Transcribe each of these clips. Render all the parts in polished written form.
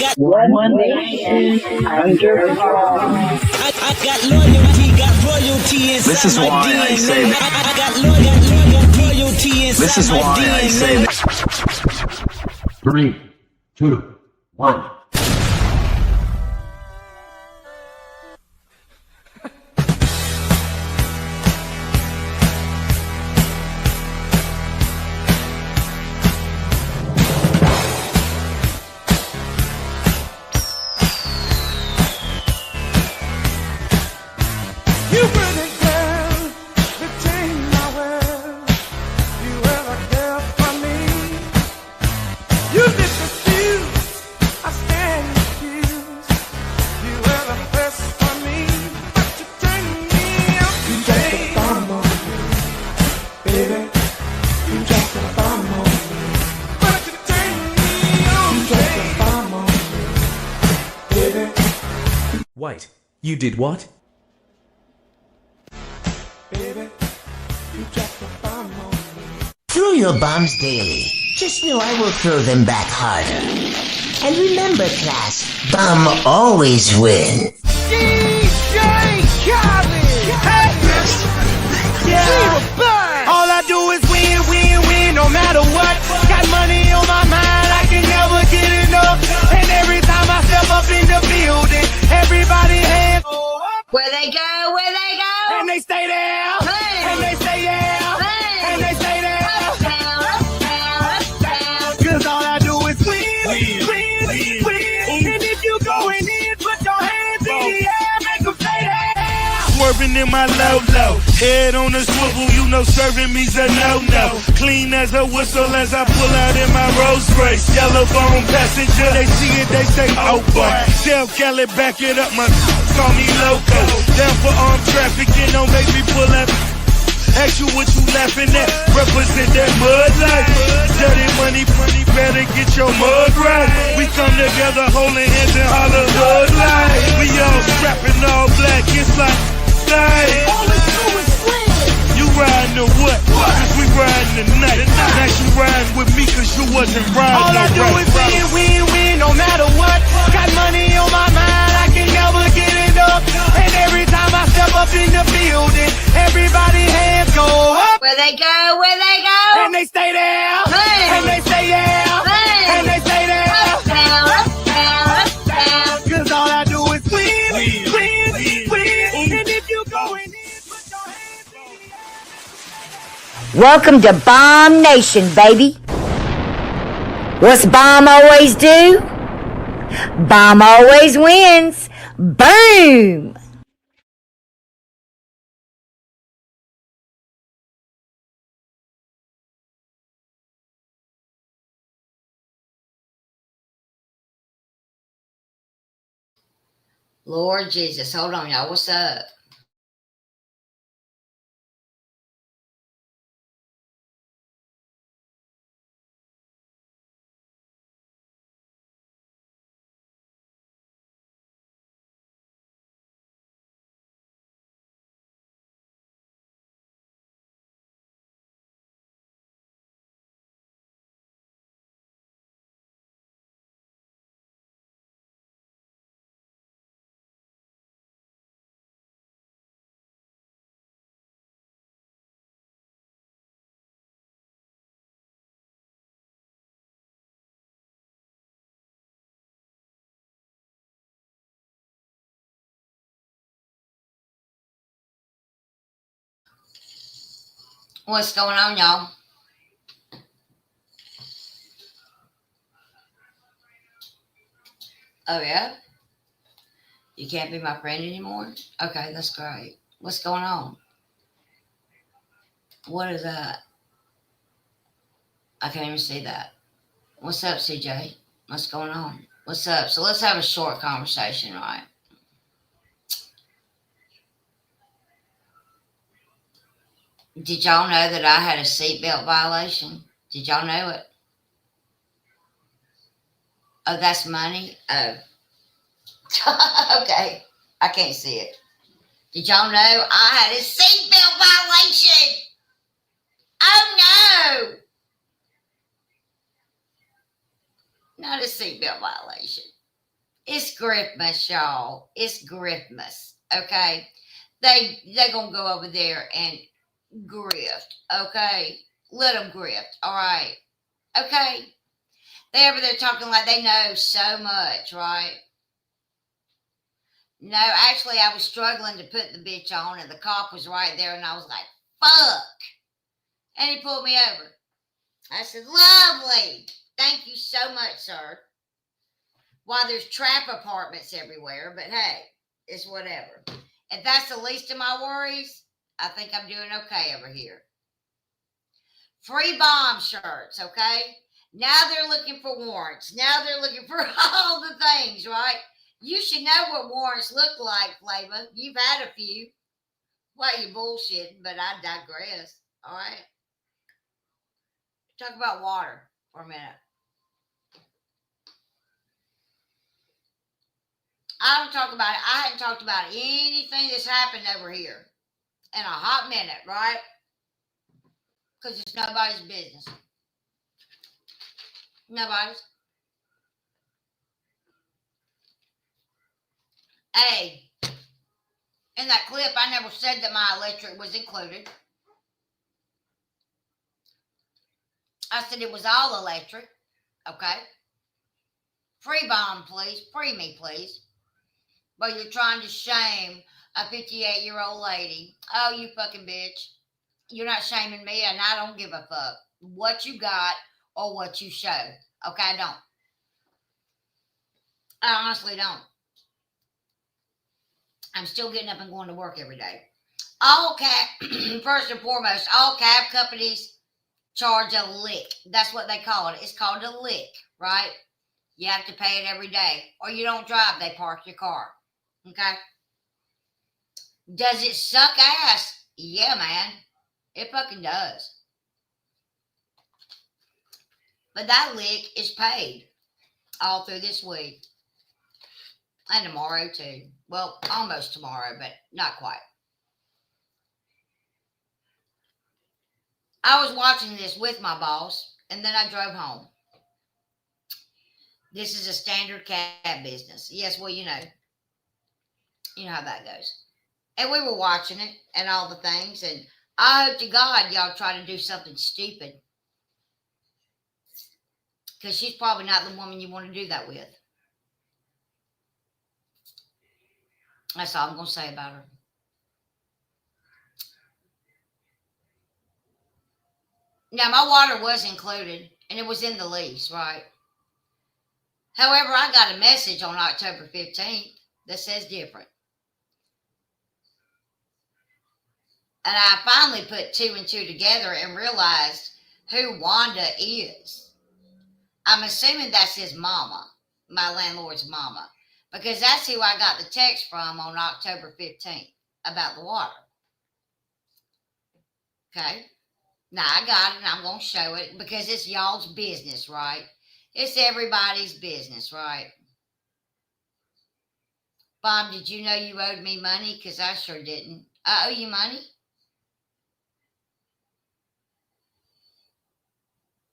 got one nation under God. I got loyalty, got royalty inside This is my why DNA. I say that. I got loyalty inside This is my why DNA. I say that. 3, 2, 1. You were the girl that changed my world. You were the girl for me. You lit the fuse, I stand accused. You were the first for me, but you turned me up. You dropped the bomb on me, baby. You dropped the bomb on me, but you turned me on. You dropped the bomb on me, baby. Wait, you did what? Throw your bombs daily. Just know I will throw them back harder. And remember, class, bomb always wins. DJ Khaled! Hey! Yeah! All I do is win, win, win, no matter what. Got money on my mind, I can never get enough. And every time I step up in the building, everybody hands go up. Where they go, where they go. And they stay there. Hey. And they stay there. Hey. And they stay there. Uptown, uptown, uptown. Cause all I do is win, win, win. And if you going in, put your hands in the air, make them stay there. Swerving in my low, head on a swivel, you know serving me's a no-no. Clean as a whistle as I pull out in my Rolls Royce. Yellow bone passenger, they see it, they say, oh boy. Tell Cali, back it up, my call me loco. Down for armed trafficking, don't make me pull up. Ask you what you laughing at, represent that mud life. Dirty money, better get your mud right. We come together holding hands and holler hood life. We all strapping all black, it's like All we do is win. you riding or what? Cause we riding tonight. Now you riding with me cause you wasn't riding. All I do is win, win, win, no matter what. Got money on my mind, I can never get enough. And every time I step up in the building, everybody hands go up. Where they go, where they go. And they stay there. Hey. And they stay there. Hey. And they stay there. Uptown, uptown, uptown. Cause all I do is win, win, win. And if you going in, put your hands in the air. Welcome to Bomb Nation, baby. What's Bomb always do? Bomb always wins. Boom! Lord Jesus, hold on, y'all. What's up? What's going on, y'all? Oh, yeah? You can't be my friend anymore? Okay, that's great. What's going on? What is that? I can't even see that. What's up, CJ? What's going on? What's up? So let's have a short conversation, right? Did y'all know that I had a seatbelt violation? Did y'all know it? Oh, that's money? Oh. Okay. I can't see it. Did y'all know I had a seatbelt violation? Oh, no. Not a seatbelt violation. It's Griftmas, y'all. It's Griftmas. Okay. They gonna go over there and grift. Okay. Let them grift. All right. Okay. They over there talking like they know so much, right? No, actually, I was struggling to put the bitch on, and the cop was right there, and I was like, fuck. And he pulled me over. I said, lovely. Thank you so much, sir. Why, there's trap apartments everywhere, but hey, it's whatever. If that's the least of my worries, I think I'm doing okay over here. Free bomb shirts, okay? Now they're looking for warrants. Now they're looking for all the things, right? You should know what warrants look like, Flava. You've had a few. Well, you bullshitting, but I digress. All right. Talk about water for a minute. I don't talk about it. I hadn't talked about anything that's happened over here in a hot minute, right? Because it's nobody's business. Nobody's. Hey, in that clip, I never said that my electric was included. I said it was all electric. Okay? Free bomb, please. Free me, please. But you're trying to shame a 58-year-old lady. Oh, you fucking bitch. You're not shaming me, and I don't give a fuck what you got or what you show. Okay, I don't. I honestly don't. I'm still getting up and going to work every day. All cab, first and foremost, all cab companies charge a lick. That's what they call it. It's called a lick, right? You have to pay it every day. Or you don't drive, they park your car. Okay? Does it suck ass? Yeah, man. It fucking does. But that lick is paid all through this week. And tomorrow, too. Well, almost tomorrow, but not quite. I was watching this with my boss, and then I drove home. This is a standard cab business. Yes, well, you know how that goes. And we were watching it and all the things, and I hope to God y'all try to do something stupid. Because she's probably not the woman you want to do that with. That's all I'm going to say about her. Now, my water was included, and it was in the lease, right? However, I got a message on October 15th that says different. And I finally put two and two together and realized who Wanda is. I'm assuming that's his mama, my landlord's mama, because that's who I got the text from on October 15th about the water. Okay? Now, I got it, and I'm going to show it because it's y'all's business, right? It's everybody's business, right? Bob, did you know you owed me money? Because I sure didn't. I owe you money?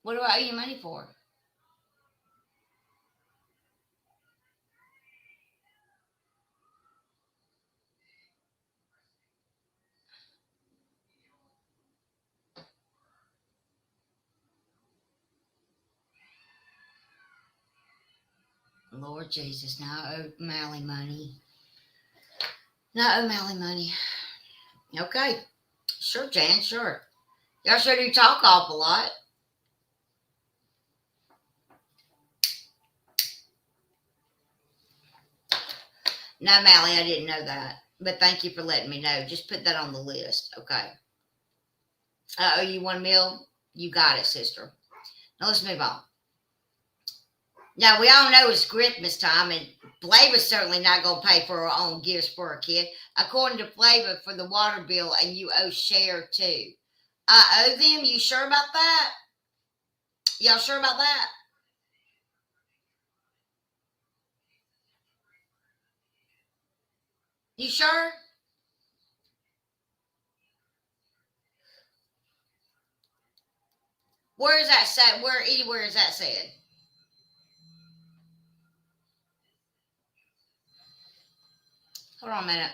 What do I owe you money for? Lord Jesus, now I owe Mally money. Now I owe Mally money. Okay. Sure, Jan, sure. Y'all sure do talk awful lot. No, Mally, I didn't know that. But thank you for letting me know. Just put that on the list. Okay. I owe you $1 million. You got it, sister. Now let's move on. Now, we all know it's Christmas time, and Flava's certainly not going to pay for her own gifts for her kid. According to Flava, for the water bill, and you owe Cher too. I owe them? You sure about that? Y'all sure about that? You sure? Where is that said? Where is that said? Hold on a minute.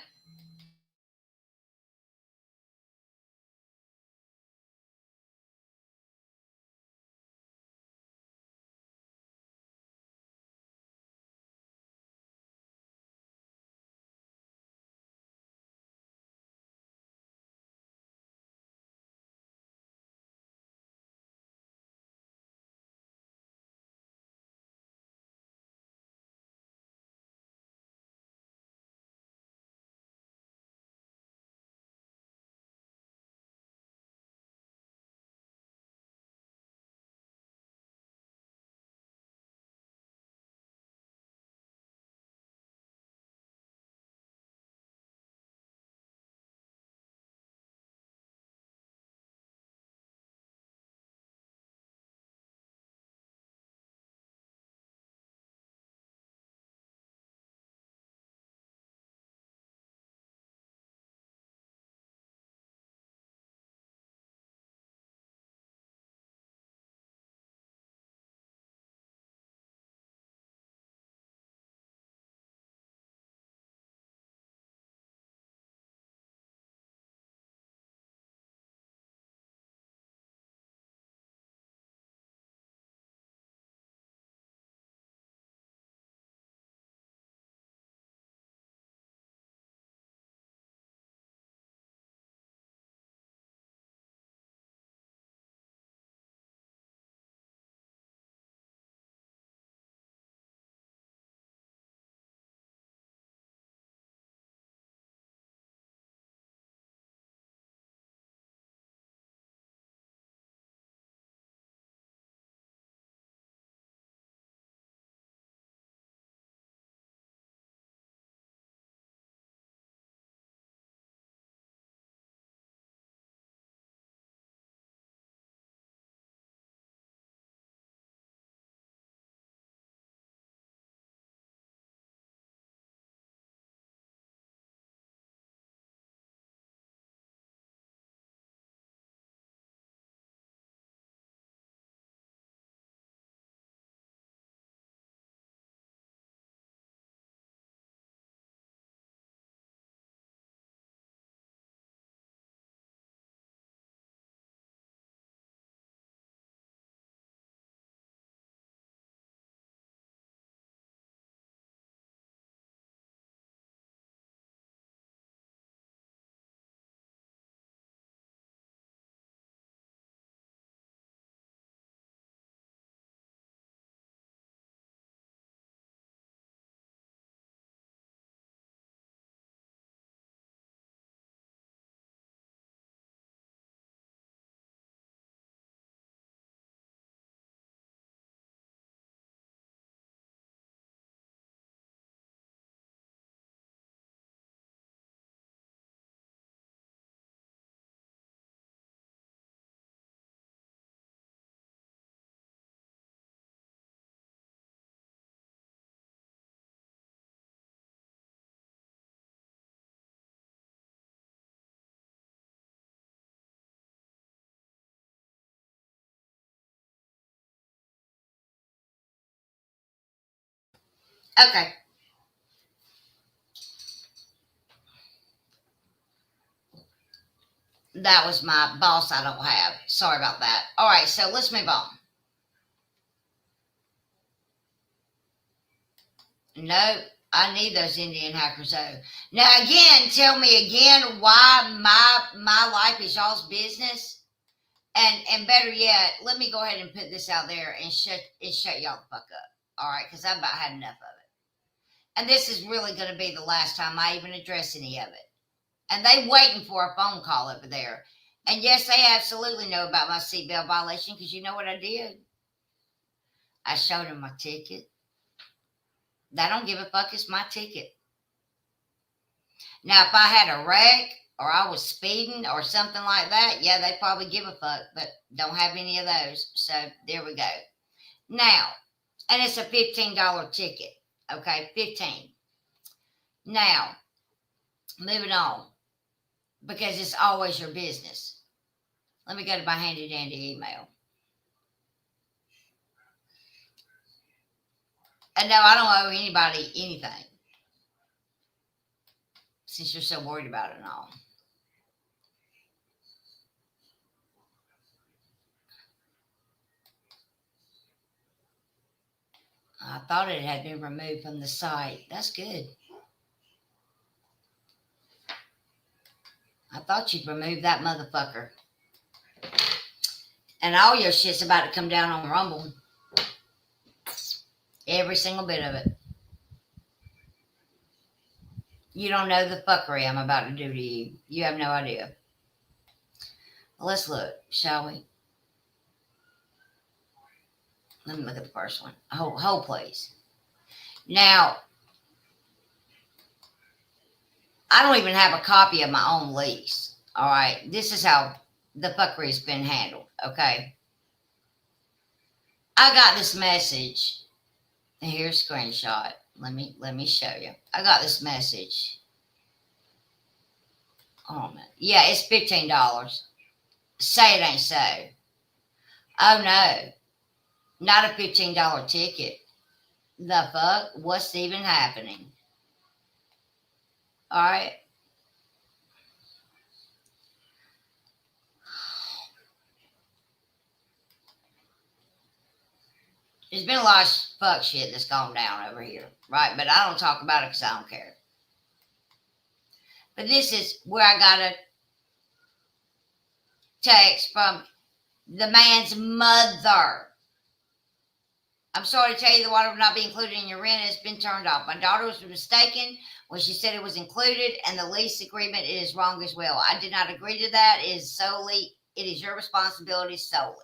Okay. That was my boss I don't have. Sorry about that. All right, so let's move on. No, I need those Indian hackers though. Now again, tell me again why my life is y'all's business. And better yet, let me go ahead and put this out there and shut y'all the fuck up. All right, because I've about had enough of it. And this is really going to be the last time I even address any of it. And they waiting for a phone call over there. And yes, they absolutely know about my seatbelt violation because you know what I did? I showed them my ticket. They don't give a fuck. It's my ticket. Now, if I had a wreck or I was speeding or something like that, yeah, they probably give a fuck, but don't have any of those. So there we go. Now, and it's a $15 ticket. Okay, 15. Now, moving on, because it's always your business. Let me go to my handy dandy email. And no, I don't owe anybody anything. since you're so worried about it and all. I thought it had been removed from the site. That's good. I thought you'd remove that motherfucker. And all your shit's about to come down on Rumble. Every single bit of it. You don't know the fuckery I'm about to do to you. You have no idea. Well, let's look, shall we? Let me look at the first one. Hold, please. Now, I don't even have a copy of my own lease. All right. This is how the fuckery has been handled. Okay. I got this message. Here's a screenshot. Let me show you. I got this message. Oh man. Yeah, it's $15. Say it ain't so. Oh no. Not a $15 ticket. The fuck? What's even happening? All right. There's been a lot of fuck shit that's gone down over here, right? But I don't talk about it because I don't care. But this is where I got a text from the man's mother. I'm sorry to tell you the water will not be included in your rent. It's been turned off. My daughter was mistaken when she said it was included, and the lease agreement is wrong as well. I did not agree to that. It is your responsibility solely.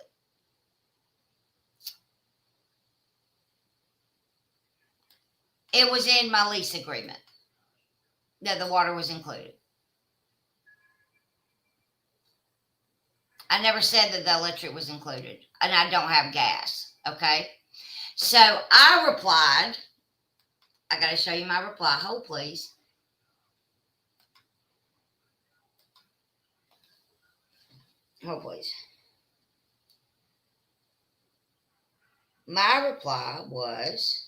It was in my lease agreement that the water was included. I never said that the electric was included, and I don't have gas, okay? So I replied, I got to show you my reply. Hold, please. Hold, please. My reply was,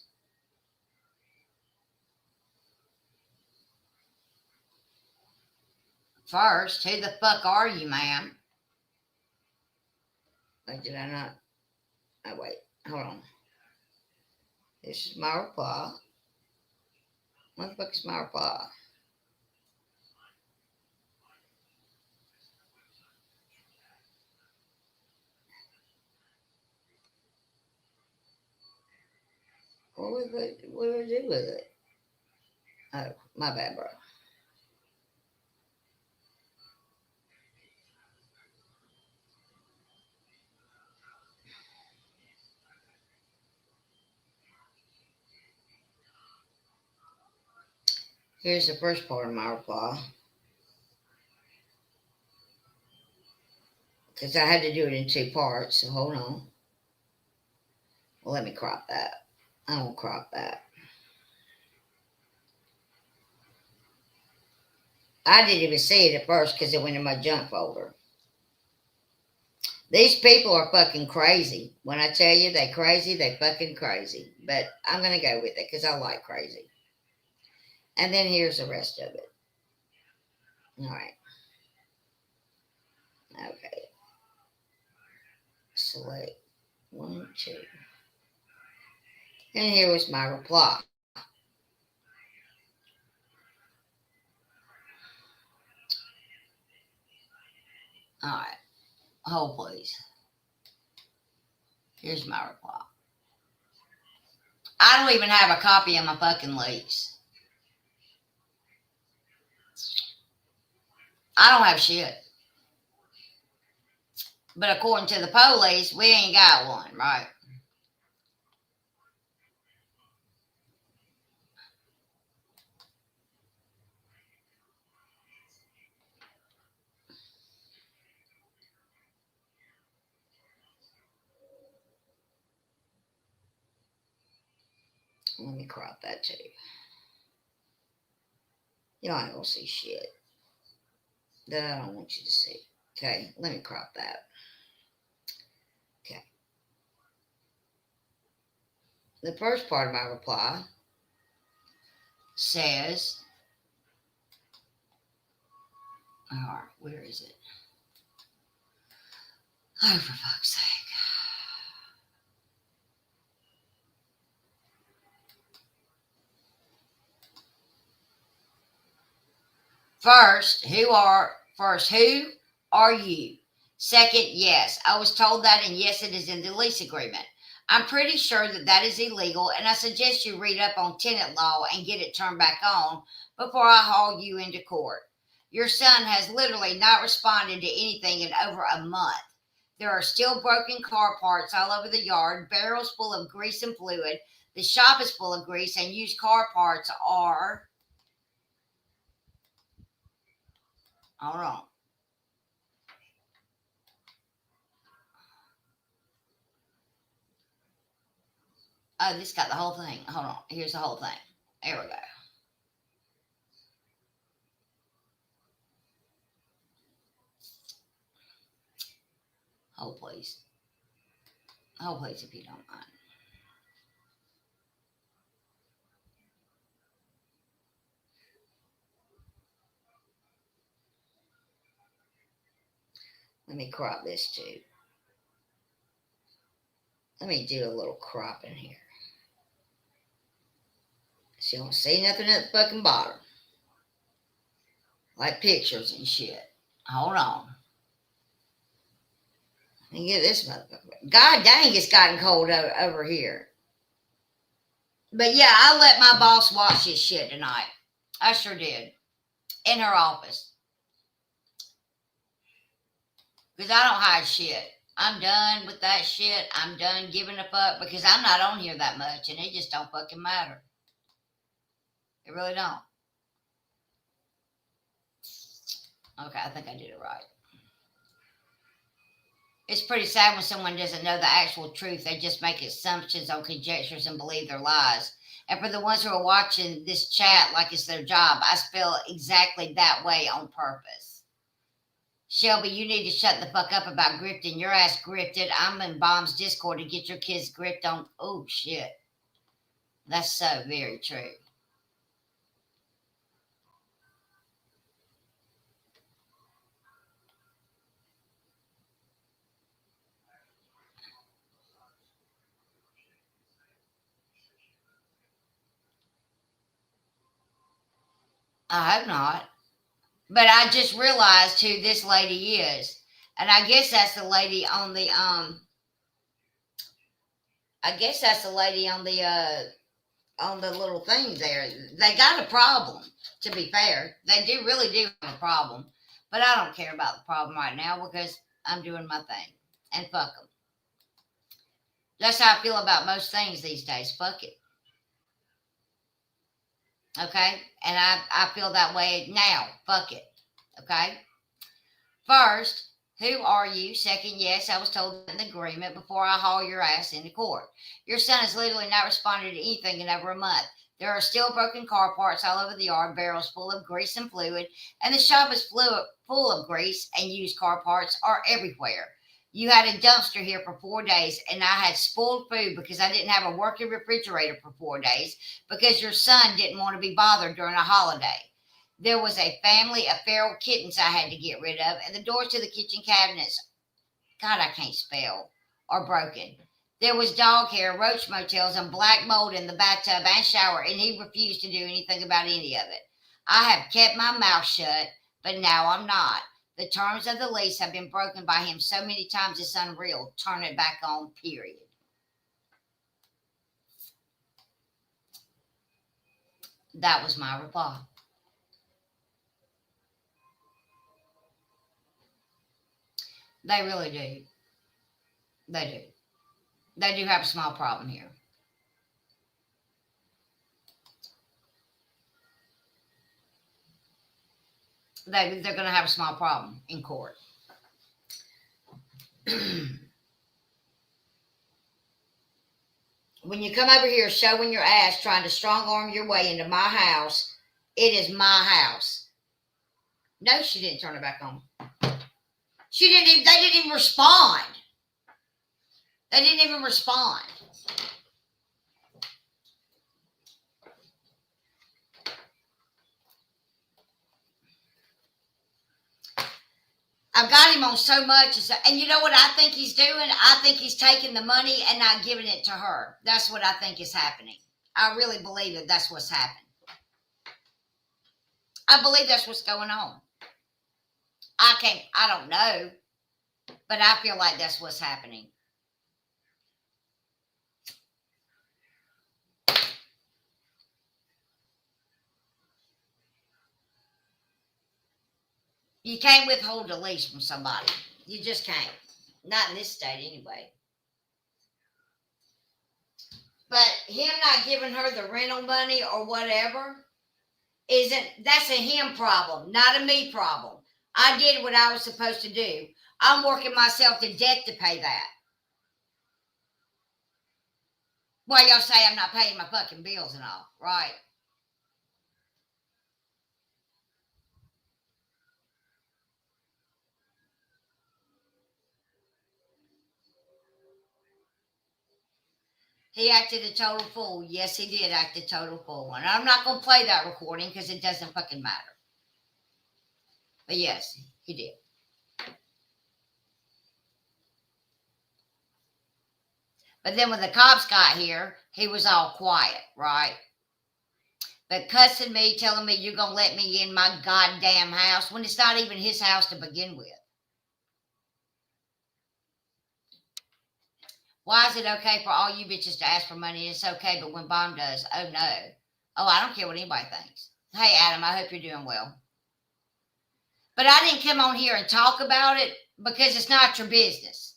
first, who the fuck are you, ma'am? Wait, did I not? Oh, wait. Hold on. This is my reply. What the fuck is my reply? What do I do with it? Oh, my bad, bro. Here's the first part of my reply. Because I had to do it in two parts, so hold on. Well, let me crop that. I won't crop that. I didn't even see it at first because it went in my junk folder. These people are fucking crazy. When I tell you they crazy, they fucking crazy. But I'm going to go with it because I like crazy. And then here's the rest of it. All right. Okay. Select 1, 2. And here was my reply. All right. Hold, please. Here's my reply. I don't even have a copy of my fucking lease. I don't have shit. But according to the police, we ain't got one, right? Let me crop that too. Y'all ain't gonna see shit that I don't want you to see. Okay, let me crop that. Okay. The first part of my reply says, All right, where is it? Oh, for fuck's sake. First, who are you? Second, yes, I was told that, and yes, it is in the lease agreement. I'm pretty sure that that is illegal, and I suggest you read up on tenant law and get it turned back on before I haul you into court. Your son has literally not responded to anything in over a month. There are still broken car parts all over the yard, barrels full of grease and fluid. The shop is full of grease, and used car parts are... Hold on. Oh, this got the whole thing. Hold on. Here's the whole thing. There we go. Hold, please. Hold, please, if you don't mind. Let me crop this too. Let me do a little crop in here. So you don't see nothing at the fucking bottom. Like pictures and shit. Hold on. Let me get this motherfucker. God dang, it's gotten cold over here. But yeah, I let my boss watch this shit tonight. I sure did. In her office. Because I don't hide shit. I'm done with that shit. I'm done giving a fuck because I'm not on here that much and it just don't fucking matter. It really don't. Okay, I think I did it right. It's pretty sad when someone doesn't know the actual truth. They just make assumptions on conjectures and believe their lies. And for the ones who are watching this chat like it's their job, I spell exactly that way on purpose. Shelby, you need to shut the fuck up about grifting. Your ass grifted. I'm in Bomb's Discord to get your kids gripped on. Oh, shit. That's so very true. I hope not. But I just realized who this lady is. And I guess that's the lady on the on the little thing there. They got a problem, to be fair. They really do have a problem. But I don't care about the problem right now because I'm doing my thing. And fuck them. That's how I feel about most things these days. Fuck it. Okay? And I feel that way now. Fuck it. Okay? First, who are you? Second, yes, I was told in the agreement before I haul your ass into court. Your son has literally not responded to anything in over a month. There are still broken car parts all over the yard, barrels full of grease and fluid, and the shop is full of grease and used car parts are everywhere. You had a dumpster here for 4 days, and I had spoiled food because I didn't have a working refrigerator for 4 days because your son didn't want to be bothered during a holiday. There was a family of feral kittens I had to get rid of, and the doors to the kitchen cabinets, God, I can't spell, are broken. There was dog hair, roach motels, and black mold in the bathtub and shower, and he refused to do anything about any of it. I have kept my mouth shut, but now I'm not. The terms of the lease have been broken by him so many times it's unreal. Turn it back on, period. That was my reply. They really do. They do. They do have a small problem here. They're going to have a small problem in court. When you come over here showing your ass, trying to strong arm your way into my house, it is my house. No, she didn't turn it back on. They didn't even respond. They didn't even respond. I've got him on so much. And you know what I think he's doing? I think he's taking the money and not giving it to her. That's what I think is happening. I really believe that that's what's happening. I believe that's what's going on. I don't know, but I feel like that's what's happening. You can't withhold a lease from somebody. You just can't. Not in this state anyway. But him not giving her the rental money or whatever, that's a him problem, not a me problem. I did what I was supposed to do. I'm working myself to death to pay that. Well, y'all say I'm not paying my fucking bills and all, right? He acted a total fool. Yes, he did act a total fool. And I'm not going to play that recording because it doesn't fucking matter. But yes, he did. But then when the cops got here, he was all quiet, right? But cussing me, telling me you're going to let me in my goddamn house when it's not even his house to begin with. Why is it okay for all you bitches to ask for money? It's okay, but when Bomb does, oh no. Oh, I don't care what anybody thinks. Hey, Adam, I hope you're doing well. But I didn't come on here and talk about it because it's not your business.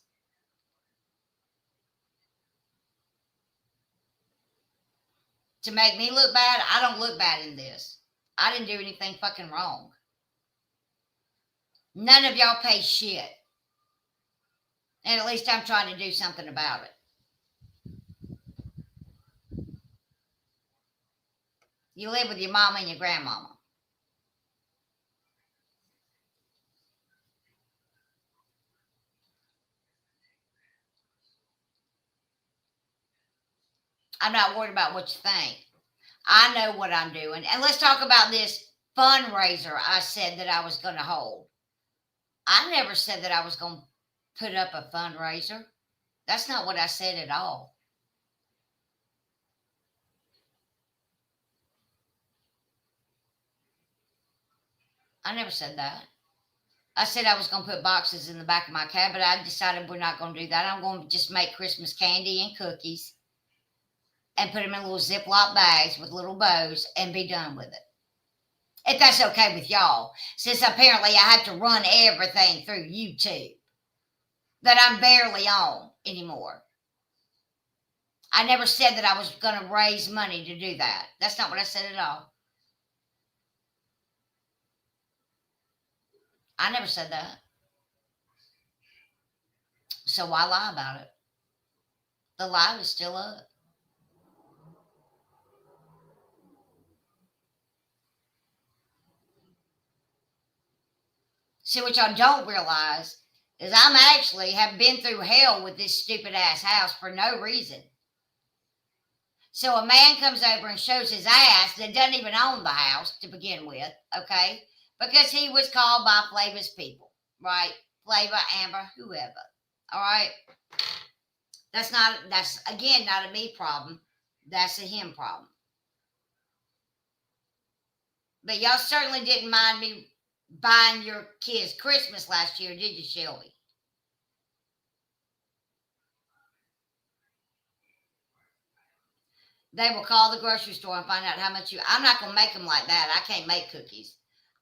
To make me look bad, I don't look bad in this. I didn't do anything fucking wrong. None of y'all pay shit. And at least I'm trying to do something about it. You live with your mama and your grandmama. I'm not worried about what you think. I know what I'm doing. And let's talk about this fundraiser I said that I was going to hold. I never said that I was going to put up a fundraiser. That's not what I said at all. I never said that. I said I was going to put boxes in the back of my cab, but I decided we're not going to do that. I'm going to just make Christmas candy and cookies and put them in little Ziploc bags with little bows and be done with it. If that's okay with y'all, since apparently I have to run everything through YouTube that I'm barely on anymore. I never said that I was going to raise money to do that. That's not what I said at all. I never said that. So why lie about it? The lie is still up. See, what y'all don't realize is I'm actually have been through hell with this stupid ass house for no reason. So a man comes over and shows his ass that doesn't even own the house to begin with, okay? Because he was called by Flava's people, right? Flava, Amber, whoever, all right? That's again, not a me problem. That's a him problem. But y'all certainly didn't mind me buying your kids Christmas last year, did you, Shelby? They will call the grocery store and find out how much I'm not going to make them like that. I can't make cookies.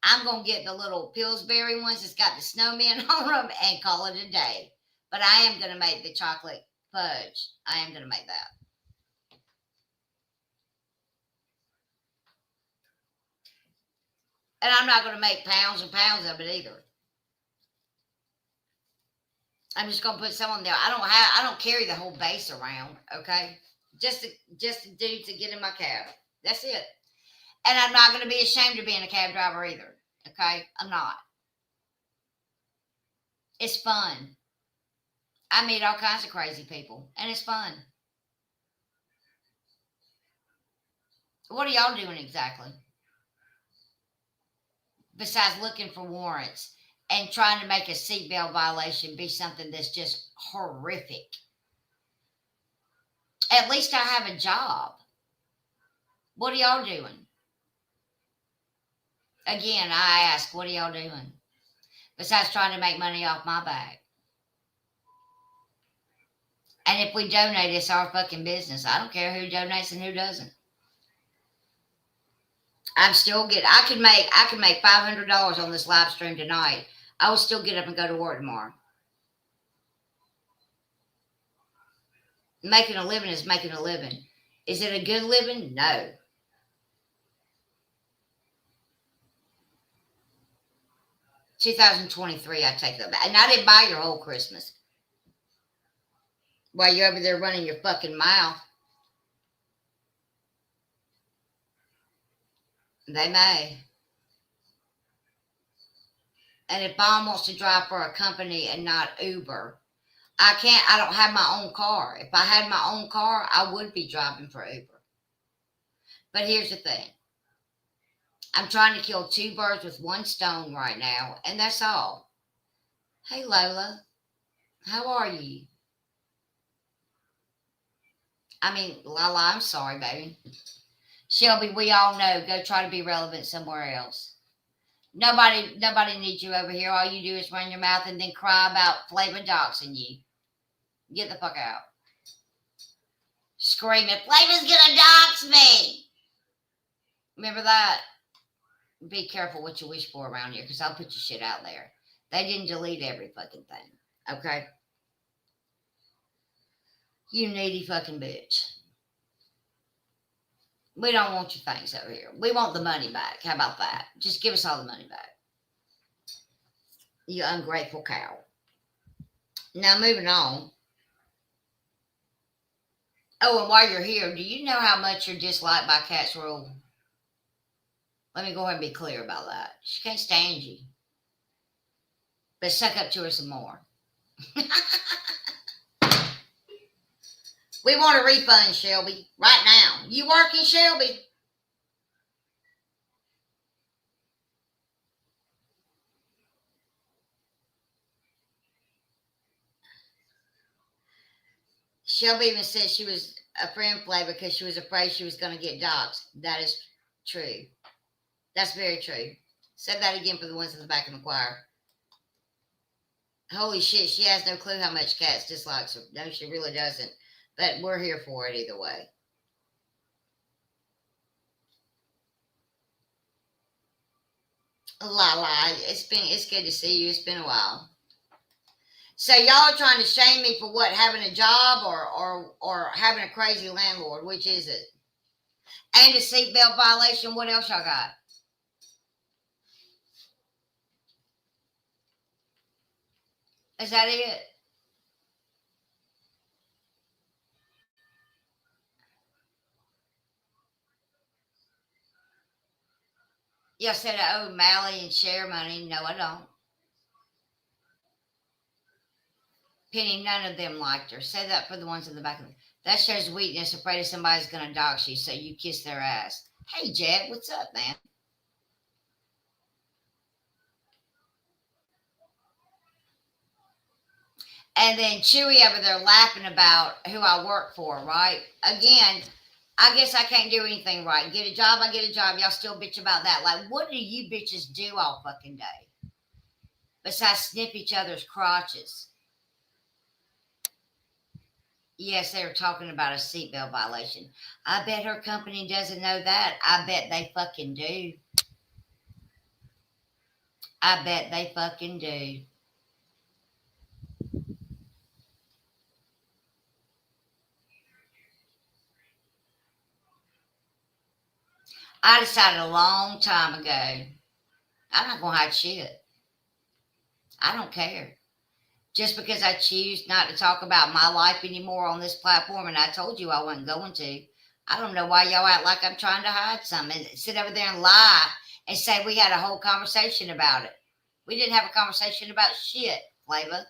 I'm going to get the little Pillsbury ones that's got the snowmen on them and call it a day. But I am going to make the chocolate fudge. I am going to make that. And I'm not going to make pounds and pounds of it either. I'm just going to put some on there. I don't carry the whole base around, okay? Just to do to get in my cab. That's it. And I'm not going to be ashamed of being a cab driver either, okay? I'm not. It's fun. I meet all kinds of crazy people, and it's fun. What are y'all doing exactly? Besides looking for warrants and trying to make a seatbelt violation be something that's just horrific. At least I have a job. What are y'all doing? Again, I ask, what are y'all doing? Besides trying to make money off my back. And if we donate, it's our fucking business. I don't care who donates and who doesn't. I could make $500 on this live stream tonight. I will still get up and go to work tomorrow. Making a living is making a living. Is it a good living? No. $2023, I take that back. And I didn't buy your whole Christmas. While you're over there running your fucking mouth. They may. And if Mom wants to drive for a company and not Uber, I don't have my own car. If I had my own car, I would be driving for Uber. But here's the thing. I'm trying to kill 2 birds with 1 stone right now, and that's all. Hey, Lola. How are you? Lala, I'm sorry, baby. Shelby, we all know. Go try to be relevant somewhere else. Nobody needs you over here. All you do is run your mouth and then cry about Flavor doxing you. Get the fuck out. Screaming, Flavor's gonna dox me. Remember that? Be careful what you wish for around here, because I'll put your shit out there. They didn't delete every fucking thing. Okay? You needy fucking bitch. We don't want your things over here. We want the money back. How about that? Just give us all the money back. You ungrateful cow. Now, moving on. Oh, and while you're here, do you know how much you're disliked by Cat's Rule? Let me go ahead and be clear about that. She can't stand you. But suck up to her some more. We want a refund, Shelby, right now. You working, Shelby? Shelby even said she was a friend play because she was afraid she was going to get doxxed. That is true. That's very true. Say that again for the ones in the back of the choir. Holy shit, she has no clue how much Cats dislikes her. No, she really doesn't. But we're here for it either way. La, it's good to see you. It's been a while. So y'all are trying to shame me for what, having a job or having a crazy landlord? Which is it? And a seatbelt violation. What else y'all got? Is that it? Y'all said I owe Mally and Share money. No, I don't. Penny, none of them liked her. Say that for the ones in the back of them. That shows weakness, afraid of somebody's going to dox you, so you kiss their ass. Hey, Jed, what's up, man? And then Chewy over there laughing about who I work for, right? Again, I guess I can't do anything right. Get a job, I get a job. Y'all still bitch about that. Like, what do you bitches do all fucking day? Besides snip each other's crotches. Yes, they were talking about a seatbelt violation. I bet her company doesn't know that. I bet they fucking do. I bet they fucking do. I decided a long time ago, I'm not going to hide shit. I don't care. Just because I choose not to talk about my life anymore on this platform, and I told you I wasn't going to. I don't know why y'all act like I'm trying to hide something and sit over there and lie and say we had a whole conversation about it. We didn't have a conversation about shit, Flavor.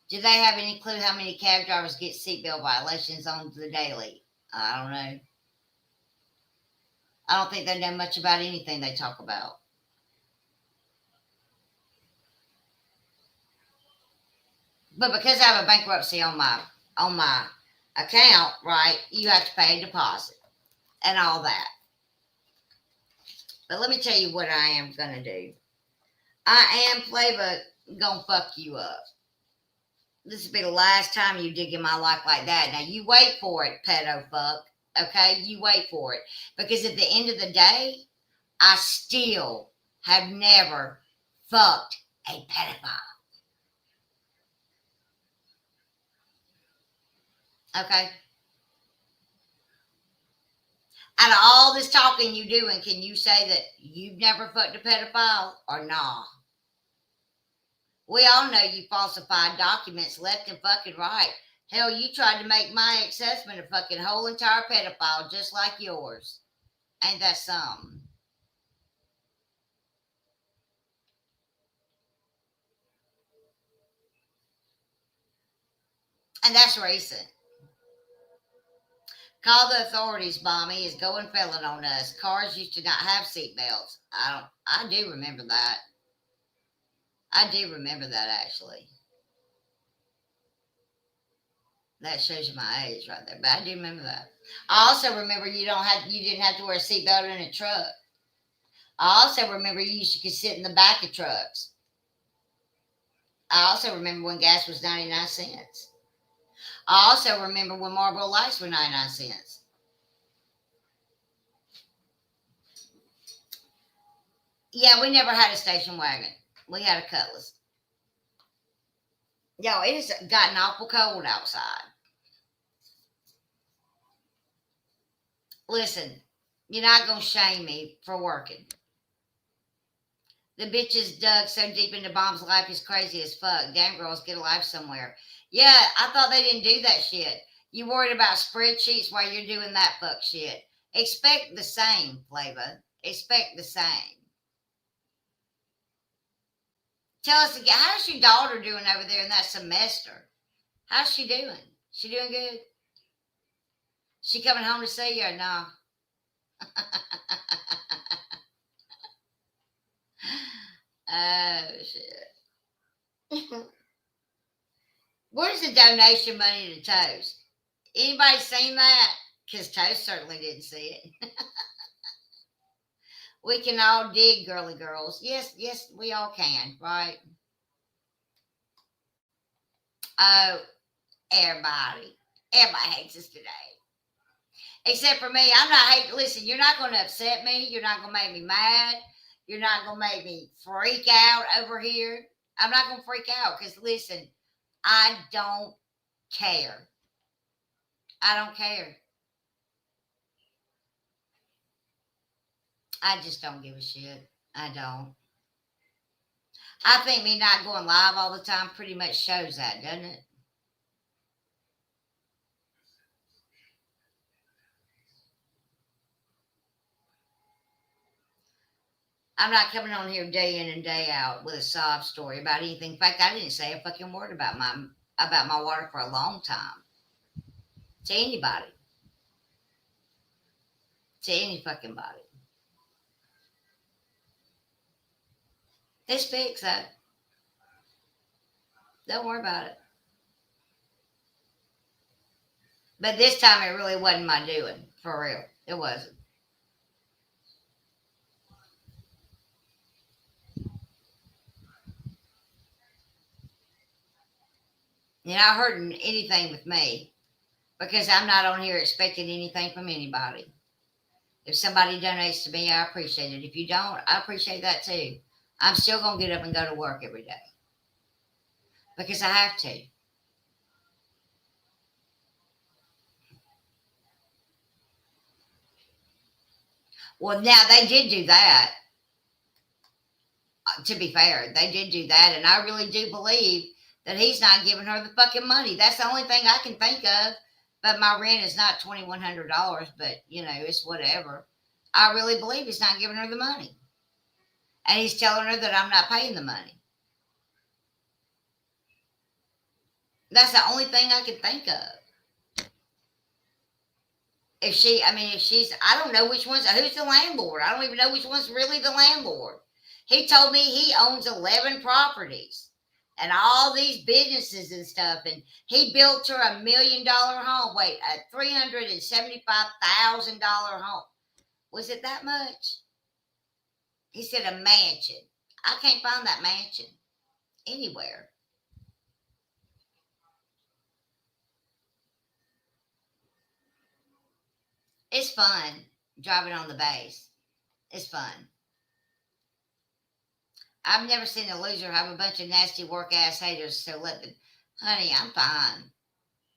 Do they have any clue how many cab drivers get seatbelt violations on the daily? I don't know. I don't think they know much about anything they talk about. But because I have a bankruptcy on my account, right, you have to pay a deposit and all that. But let me tell you what I am gonna do. I am Flava gonna fuck you up. This will be the last time you dig in my life like that. Now you wait for it, pedo fuck. Okay, you wait for it. Because at the end of the day, I still have never fucked a pedophile. Okay? Out of all this talking you doing, can you say that you've never fucked a pedophile or nah? We all know you falsified documents left and fucking right. Hell, you tried to make my ex-husband a fucking whole entire pedophile just like yours. Ain't that something? And that's recent. Call the authorities, Bommy is going felon on us. Cars used to not have seatbelts. I do remember that. I do remember that actually. That shows you my age right there, but I do remember that. I also remember you didn't have to wear a seatbelt in a truck. I also remember you could sit in the back of trucks. I also remember when gas was 99 cents. I also remember when Marlboro Lights were 99 cents. Yeah, we never had a station wagon. We had a Cutlass. Yo, it has gotten awful cold outside. Listen, you're not going to shame me for working. The bitches dug so deep into Bomb's life is crazy as fuck. Damn girls, get a life somewhere. Yeah, I thought they didn't do that shit. You worried about spreadsheets while you're doing that fuck shit. Expect the same, Flava. Expect the same. Tell us again, how's your daughter doing over there in that semester? How's she doing? She doing good? She coming home to see you or no? Oh, shit. Where's the donation money to Toast? Anybody seen that? Because Toast certainly didn't see it. We can all dig, girly girls. Yes, we all can, right? Oh, everybody hates us today. Except for me. I'm not hating. Listen, you're not going to upset me. You're not going to make me mad. You're not going to make me freak out over here. I'm not going to freak out because, listen, I don't care. I don't care. I just don't give a shit. I don't. I think me not going live all the time pretty much shows that, doesn't it? I'm not coming on here day in and day out with a sob story about anything. In fact, I didn't say a fucking word about my water for a long time. To anybody. To any fucking body. It's fixed, though. Don't worry about it. But this time it really wasn't my doing. For real. It wasn't. You're not hurting anything with me because I'm not on here expecting anything from anybody. If somebody donates to me, I appreciate it. If you don't, I appreciate that too. I'm still going to get up and go to work every day because I have to. Well, now they did do that. To be fair, they did do that. And I really do believe that he's not giving her the fucking money. That's the only thing I can think of. But my rent is not $2,100, but, it's whatever. I really believe he's not giving her the money. And he's telling her that I'm not paying the money. That's the only thing I can think of. If she's, I don't know which one's, who's the landlord? I don't even know which one's really the landlord. He told me he owns 11 properties. and all these businesses and stuff. And he built her $1 million home. Wait, a $375,000 home. Was it that much? He said a mansion. I can't find that mansion anywhere. It's fun driving on the base. It's fun. I've never seen a loser have a bunch of nasty work ass haters. So honey, I'm fine.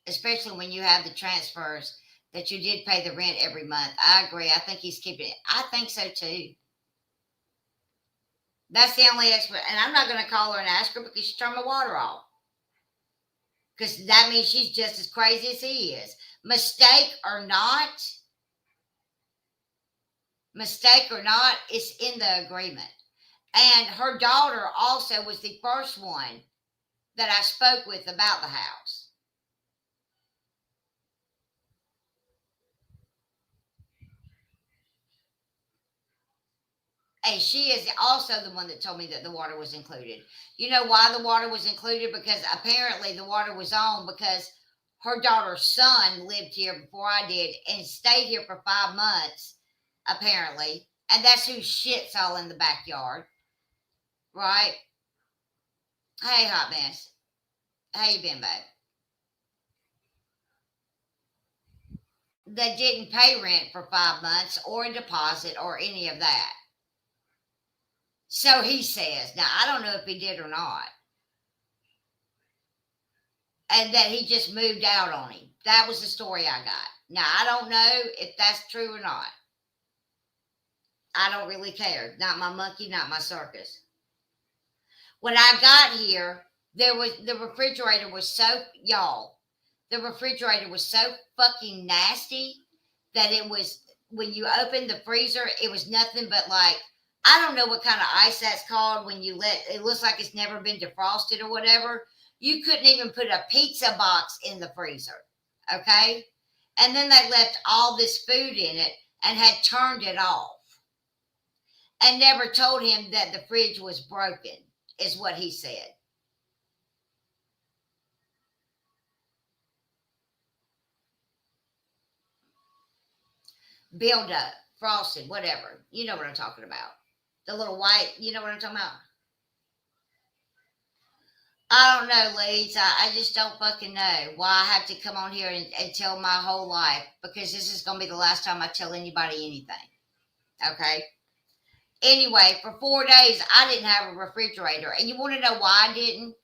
Especially when you have the transfers that you did pay the rent every month. I agree. I think he's keeping it. I think so too. That's the only expert. And I'm not going to call her and ask her because she turned my water off. Because that means she's just as crazy as he is. Mistake or not, it's in the agreement. And her daughter also was the first one that I spoke with about the house. And she is also the one that told me that the water was included. You know why the water was included? Because apparently the water was on because her daughter's son lived here before I did and stayed here for 5 months, apparently. And that's who shits all in the backyard. Right? Hey, hot mess. How you been, babe? They didn't pay rent for 5 months or a deposit or any of that. So he says. Now, I don't know if he did or not. And that he just moved out on him. That was the story I got. Now, I don't know if that's true or not. I don't really care. Not my monkey, not my circus. When I got here, the refrigerator was so, y'all, the refrigerator was so fucking nasty that it was, when you opened the freezer, it was nothing but like, I don't know what kind of ice that's called when you it looks like it's never been defrosted or whatever. You couldn't even put a pizza box in the freezer, okay? And then they left all this food in it and had turned it off and never told him that the fridge was broken, is what he said. Build up, frosted, whatever. You know what I'm talking about. The little white, you know what I'm talking about? I don't know, Leeds. I just don't fucking know why I have to come on here and tell my whole life, because this is going to be the last time I tell anybody anything. Okay? Anyway, for 4 days, I didn't have a refrigerator. And you want to know why I didn't?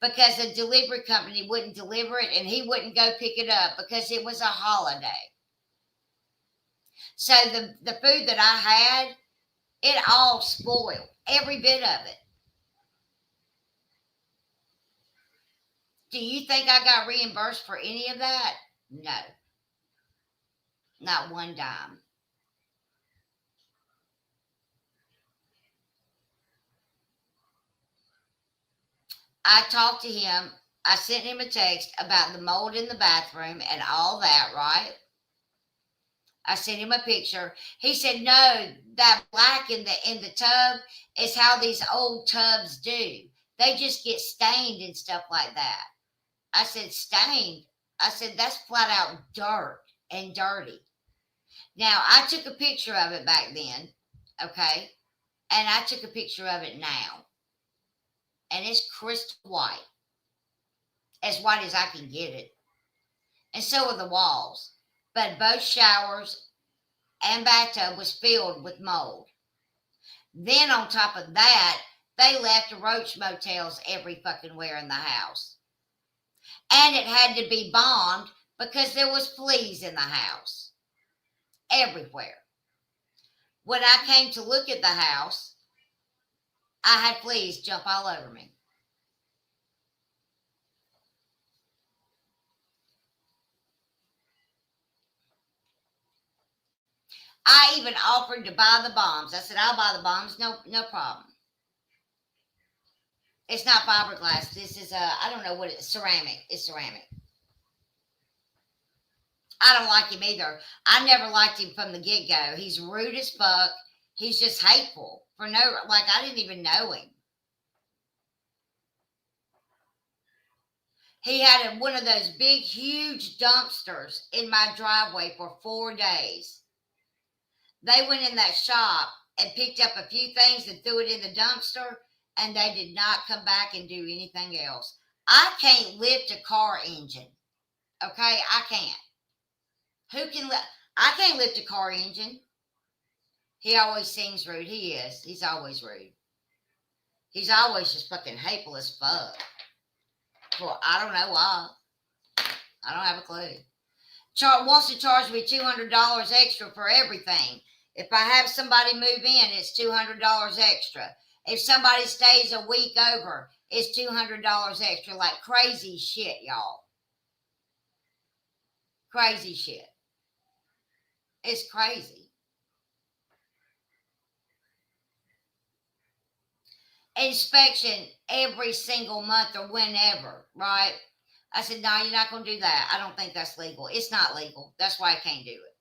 Because the delivery company wouldn't deliver it and he wouldn't go pick it up because it was a holiday. So the food that I had, it all spoiled. Every bit of it. Do you think I got reimbursed for any of that? No. Not one dime. I talked to him. I sent him a text about the mold in the bathroom and all that, right? I sent him a picture. He said, no, that black in the tub is how these old tubs do. They just get stained and stuff like that. I said, stained? I said, that's flat out dirt and dirty. Now, I took a picture of it back then, okay? And I took a picture of it now. And it's crystal white. As white as I can get it. And so are the walls. But both showers and bathtub was filled with mold. Then on top of that, they left roach motels every fucking where in the house. And it had to be bombed because there was fleas in the house. Everywhere. When I came to look at the house, I had fleas jump all over me. I even offered to buy the bombs. I said, I'll buy the bombs. No problem. It's not fiberglass. This is I don't know what it's, ceramic. It's ceramic. I don't like him either. I never liked him from the get-go. He's rude as fuck. He's just hateful. I didn't even know him. He had one of those big, huge dumpsters in my driveway for 4 days. They went in that shop and picked up a few things and threw it in the dumpster, and they did not come back and do anything else. I can't lift a car engine. Okay, I can't. Who can lift? I can't lift a car engine. He always seems rude. He is. He's always rude. He's always just fucking hateful as fuck. Well, I don't know why. I don't have a clue. Wants to charge me $200 extra for everything. If I have somebody move in, it's $200 extra. If somebody stays a week over, it's $200 extra. Like crazy shit, y'all. Crazy shit. It's crazy. Inspection every single month or whenever, right? I said, no, you're not going to do that. I don't think that's legal. It's not legal. That's why I can't do it.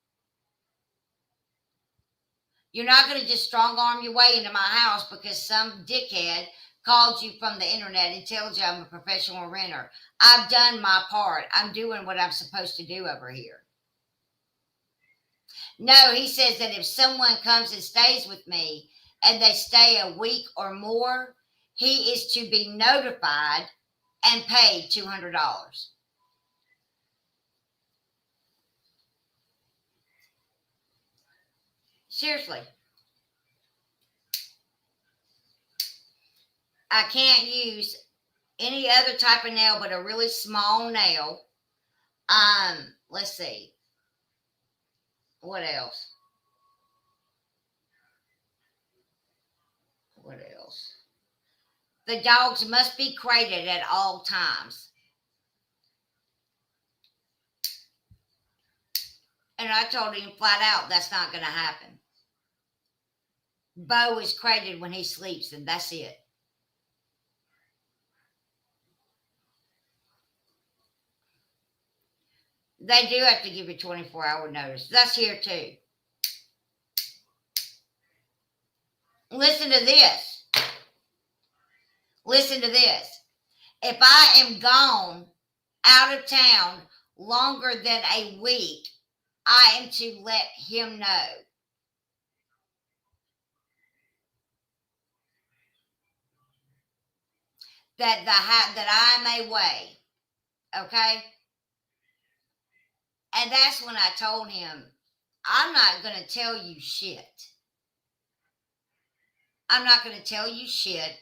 You're not going to just strong arm your way into my house because some dickhead called you from the internet and tells you I'm a professional renter. I've done my part. I'm doing what I'm supposed to do over here. No, he says that if someone comes and stays with me and they stay a week or more, he is to be notified and paid $200. Seriously. I can't use any other type of nail but a really small nail. Let's see. What else? What else? The dogs must be crated at all times. And I told him flat out, that's not going to happen. Bo is crated when he sleeps, and that's it. They do have to give you 24-hour notice. That's here too. Listen to this. Listen to this. If I am gone out of town longer than a week, I am to let him know. That I'm away. Okay? And that's when I told him, I'm not going to tell you shit. I'm not going to tell you shit.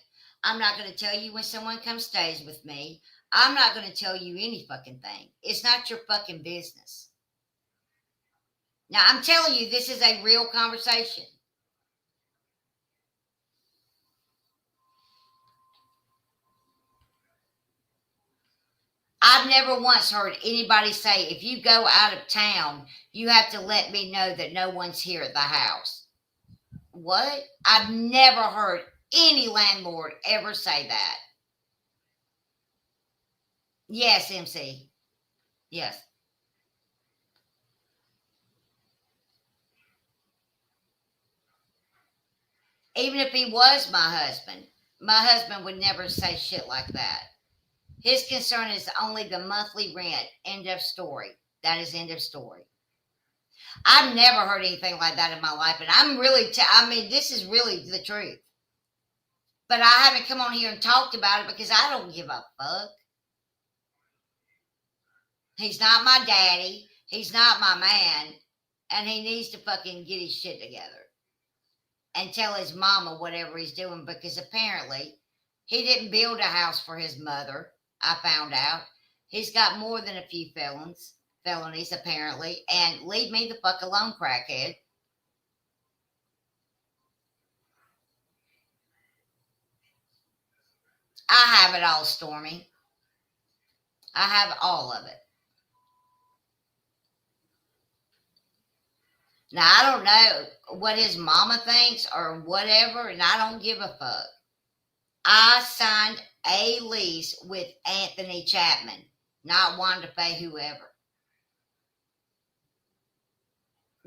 I'm not going to tell you when someone comes stays with me. I'm not going to tell you any fucking thing. It's not your fucking business. Now, I'm telling you, this is a real conversation. I've never once heard anybody say, if you go out of town, you have to let me know that no one's here at the house. What? I've never heard any landlord ever say that. Yes, MC. Yes. Even if he was my husband would never say shit like that. His concern is only the monthly rent. End of story. That is end of story. I've never heard anything like that in my life. And I'm really, this is really the truth. But I haven't come on here and talked about it because I don't give a fuck. He's not my daddy. He's not my man. And he needs to fucking get his shit together. And tell his mama whatever he's doing. Because apparently, he didn't build a house for his mother. I found out. He's got more than a few felonies, apparently. And leave me the fuck alone, crackhead. I have it all, Stormy. I have all of it. Now, I don't know what his mama thinks or whatever, and I don't give a fuck. I signed a lease with Anthony Chapman, not Wanda Faye, whoever.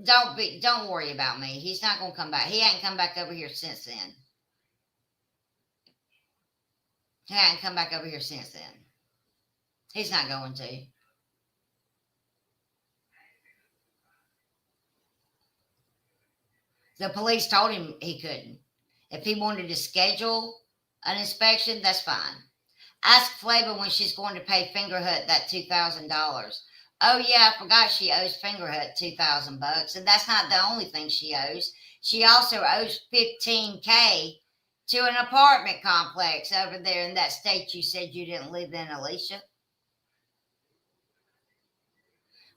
Don't worry about me. He's not going to come back. He ain't come back over here since then. He ain't come back over here since then. He's not going to. The police told him he couldn't. If he wanted to schedule an inspection, that's fine. Ask Flava when she's going to pay Fingerhut that $2,000. Oh yeah, I forgot she owes Fingerhut $2,000, and that's not the only thing she owes. She also owes $15K to an apartment complex over there in that state you said you didn't live in, Alicia.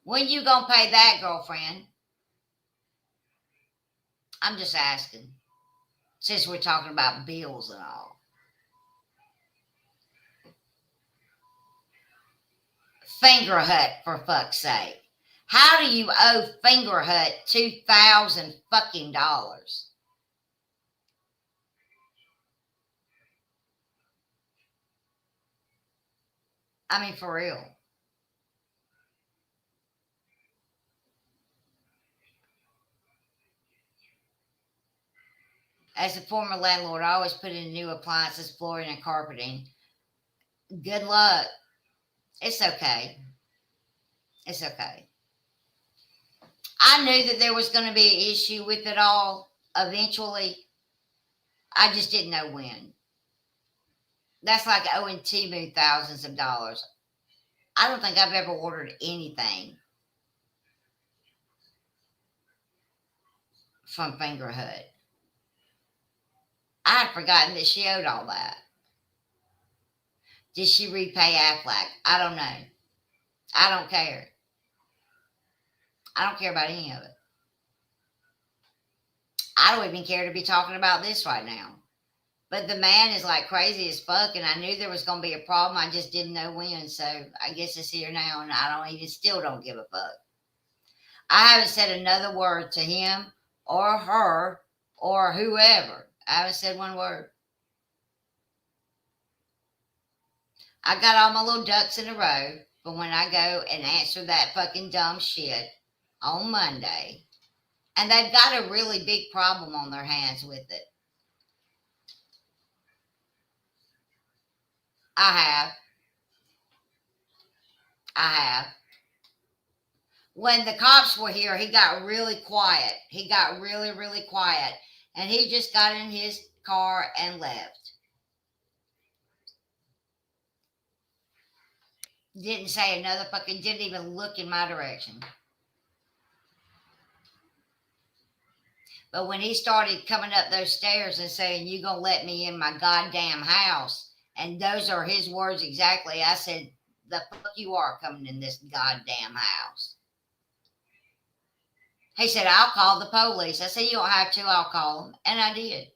When you gonna pay that, girlfriend? I'm just asking, since we're talking about bills and all. Fingerhut, for fuck's sake. How do you owe Fingerhut $2,000 fucking dollars? I mean, for real. As a former landlord, I always put in new appliances, flooring, and carpeting. Good luck. It's okay. It's okay. I knew that there was going to be an issue with it all eventually. I just didn't know when. That's like owing Temu thousands of dollars. I don't think I've ever ordered anything from Fingerhut. I had forgotten that she owed all that. Did she repay Aflac? I don't know. I don't care. I don't care about any of it. I don't even care to be talking about this right now. But the man is like crazy as fuck, and I knew there was going to be a problem. I just didn't know when, so I guess it's here now, and still don't give a fuck. I haven't said another word to him or her or whoever. I haven't said one word. I got all my little ducks in a row for when I go and answer that fucking dumb shit on Monday. And they've got a really big problem on their hands with it. I have. When the cops were here, he got really quiet. He got really, really quiet. And he just got in his car and left. Didn't say another fucking, didn't even look in my direction. But when he started coming up those stairs and saying, "You gonna let me in my goddamn house," and those are his words exactly, I said, "The fuck you are coming in this goddamn house." He said, "I'll call the police." I said, "You don't have to, I'll call them." And I did.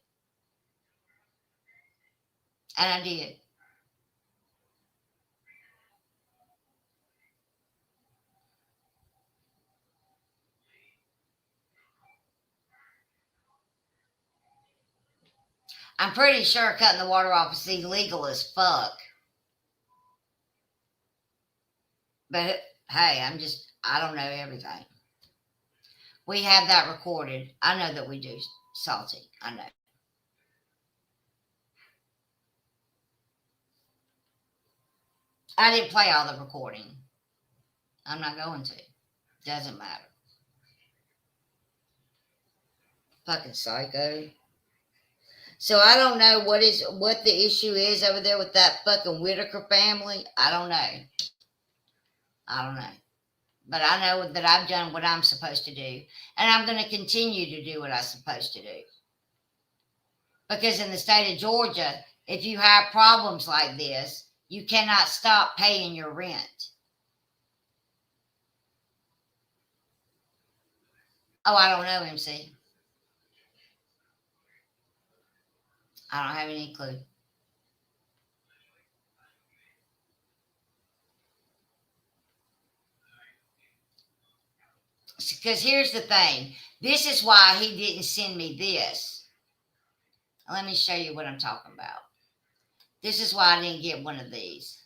I'm pretty sure cutting the water off is illegal as fuck. But hey, I don't know everything. We have that recorded. I know that we do, Salty. I know. I didn't play all the recording. I'm not going to. Doesn't matter. Fucking psycho. So I don't know what the issue is over there with that fucking Whitaker family. I don't know. But I know that I've done what I'm supposed to do. And I'm going to continue to do what I'm supposed to do. Because in the state of Georgia, if you have problems like this, you cannot stop paying your rent. Oh, I don't know, MC. I don't have any clue. Because here's the thing. This is why he didn't send me this. Let me show you what I'm talking about. This is why I didn't get one of these.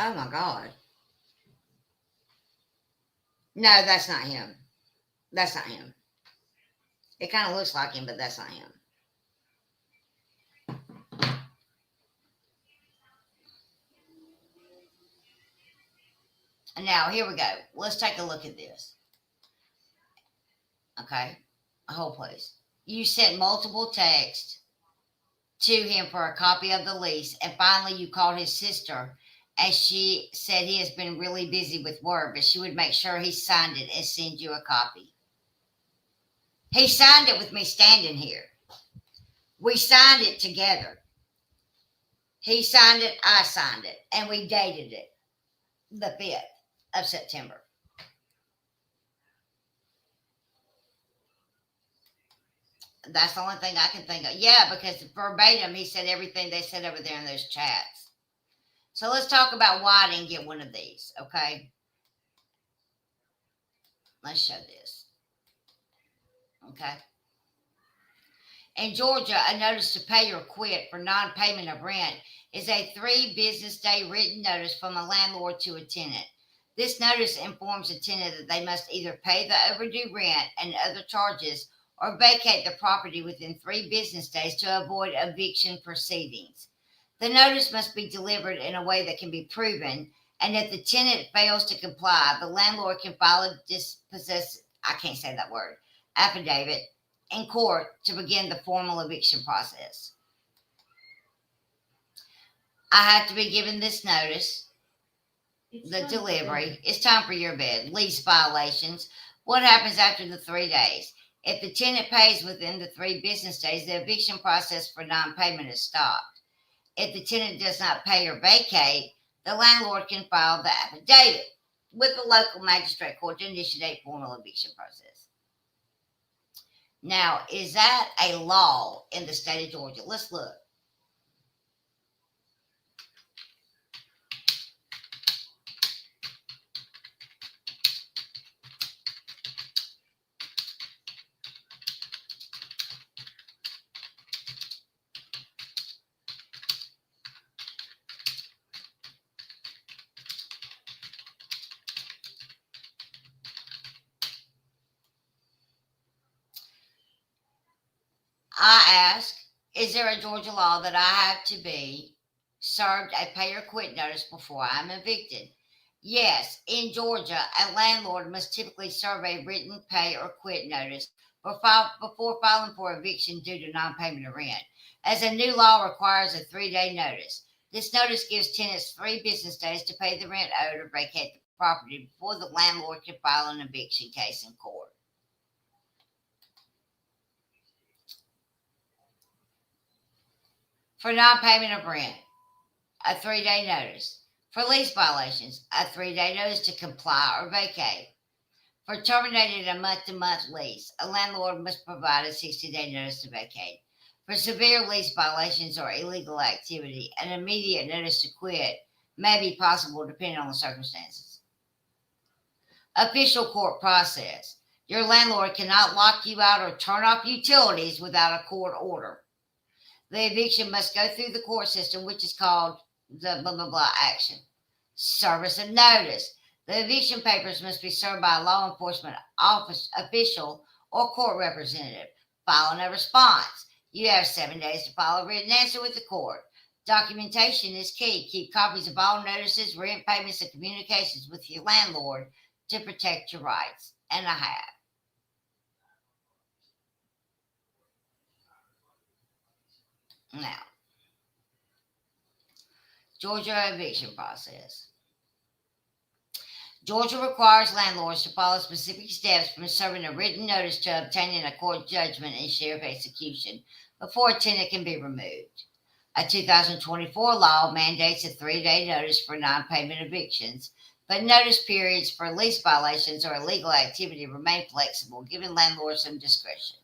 Oh my God. No, that's not him. That's not him. It kind of looks like him, but that's not him. Now, here we go. Let's take a look at this. Okay. Hold, please. You sent multiple texts to him for a copy of the lease, and finally you called his sister, and she said he has been really busy with work, but she would make sure he signed it and send you a copy. He signed it with me standing here. We signed it together. He signed it, I signed it, and we dated it the 5th of September. That's the only thing I can think of. Yeah, because verbatim, he said everything they said over there in those chats. So let's talk about why I didn't get one of these, okay? Let's show this. Okay. In Georgia, a notice to pay or quit for non-payment of rent is a 3-business-day written notice from a landlord to a tenant. This notice informs a tenant that they must either pay the overdue rent and other charges or vacate the property within 3 business days to avoid eviction proceedings. The notice must be delivered in a way that can be proven, and if the tenant fails to comply, the landlord can file a affidavit in court to begin the formal eviction process. I have to be given this notice, the delivery. It's time for your bed. Lease violations. What happens after the 3 days? If the tenant pays within the 3 business days, the eviction process for non-payment is stopped. If the tenant does not pay or vacate, the landlord can file the affidavit with the local magistrate court to initiate formal eviction process. Now, is that a law in the state of Georgia? Let's look. I ask, is there a Georgia law that I have to be served a pay or quit notice before I'm evicted? Yes, in Georgia, a landlord must typically serve a written pay or quit notice before filing for eviction due to non-payment of rent, as a new law requires a 3-day notice. This notice gives tenants 3 business days to pay the rent owed or vacate the property before the landlord can file an eviction case in court. For non-payment of rent, a 3-day notice. For lease violations, a 3-day notice to comply or vacate. For terminating a month-to-month lease, a landlord must provide a 60-day notice to vacate. For severe lease violations or illegal activity, an immediate notice to quit may be possible depending on the circumstances. Official court process. Your landlord cannot lock you out or turn off utilities without a court order. The eviction must go through the court system, which is called the blah, blah, blah action. Service of notice. The eviction papers must be served by a law enforcement office official or court representative. Filing a response. You have 7 days to file a written answer with the court. Documentation is key. Keep copies of all notices, rent payments, and communications with your landlord to protect your rights. And I have. Now, Georgia eviction process. Georgia requires landlords to follow specific steps from serving a written notice to obtaining a court judgment and sheriff execution before a tenant can be removed. A 2024 law mandates a 3-day notice for non-payment evictions, but notice periods for lease violations or illegal activity remain flexible, giving landlords some discretion.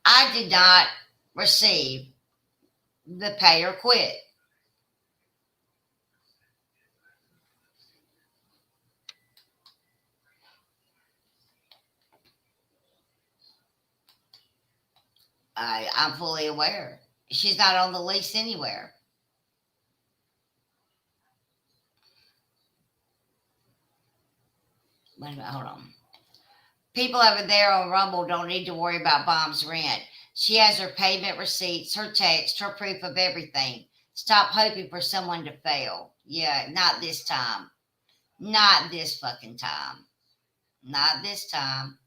I did not receive the pay or quit. I'm fully aware. She's not on the lease anywhere. Wait a minute, hold on. People over there on Rumble don't need to worry about Bomb's rent. She has her payment receipts, her text, her proof of everything. Stop hoping for someone to fail. Yeah, not this time. Not this fucking time. Not this time.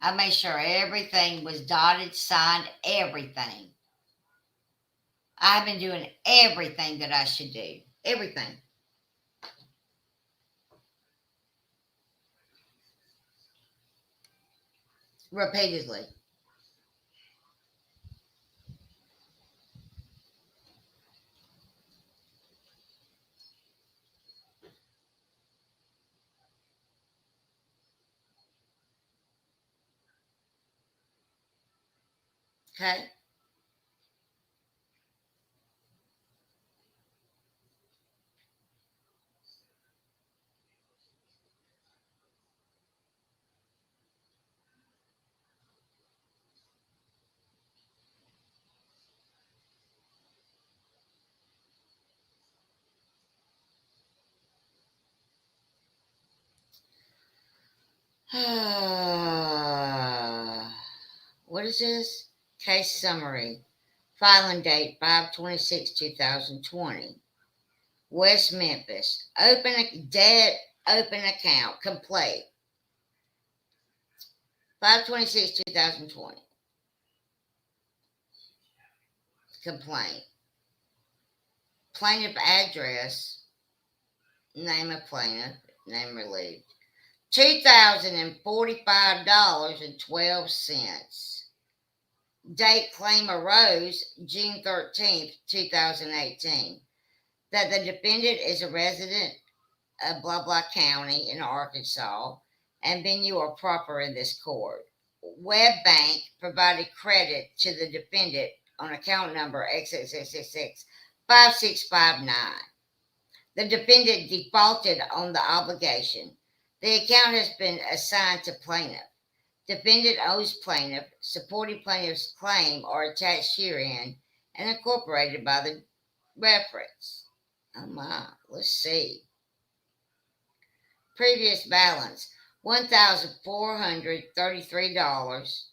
I made sure everything was dotted, signed, everything. I've been doing everything that I should do. Everything. Repeatedly. Okay? What is this? Case summary. Filing date 5/26/2020. West Memphis. Open account. Complete. 5/26/2020. Complaint. Plaintiff address. Name of plaintiff. Name relieved. $2,045.12. Date claim arose June 13th, 2018. That the defendant is a resident of blah blah county in Arkansas and venue are proper in this court. Web Bank provided credit to the defendant on account number XXXXX5659. The defendant defaulted on the obligation. The account has been assigned to plaintiff. Defendant owes plaintiff. Supporting plaintiff's claim are attached herein and incorporated by the reference. Oh my, let's see. Previous balance, $1,433.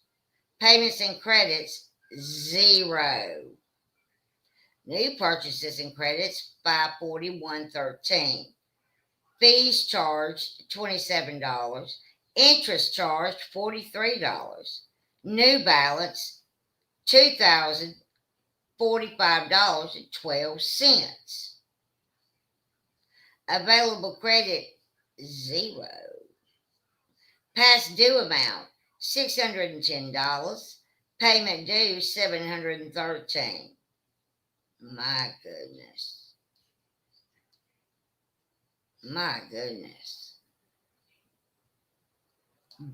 Payments and credits, 0. New purchases and credits, $541.13. Fees charged, $27. Interest charged, $43. New balance, $2,045.12. Available credit, 0. Past due amount, $610. Payment due, $713. My goodness. My goodness.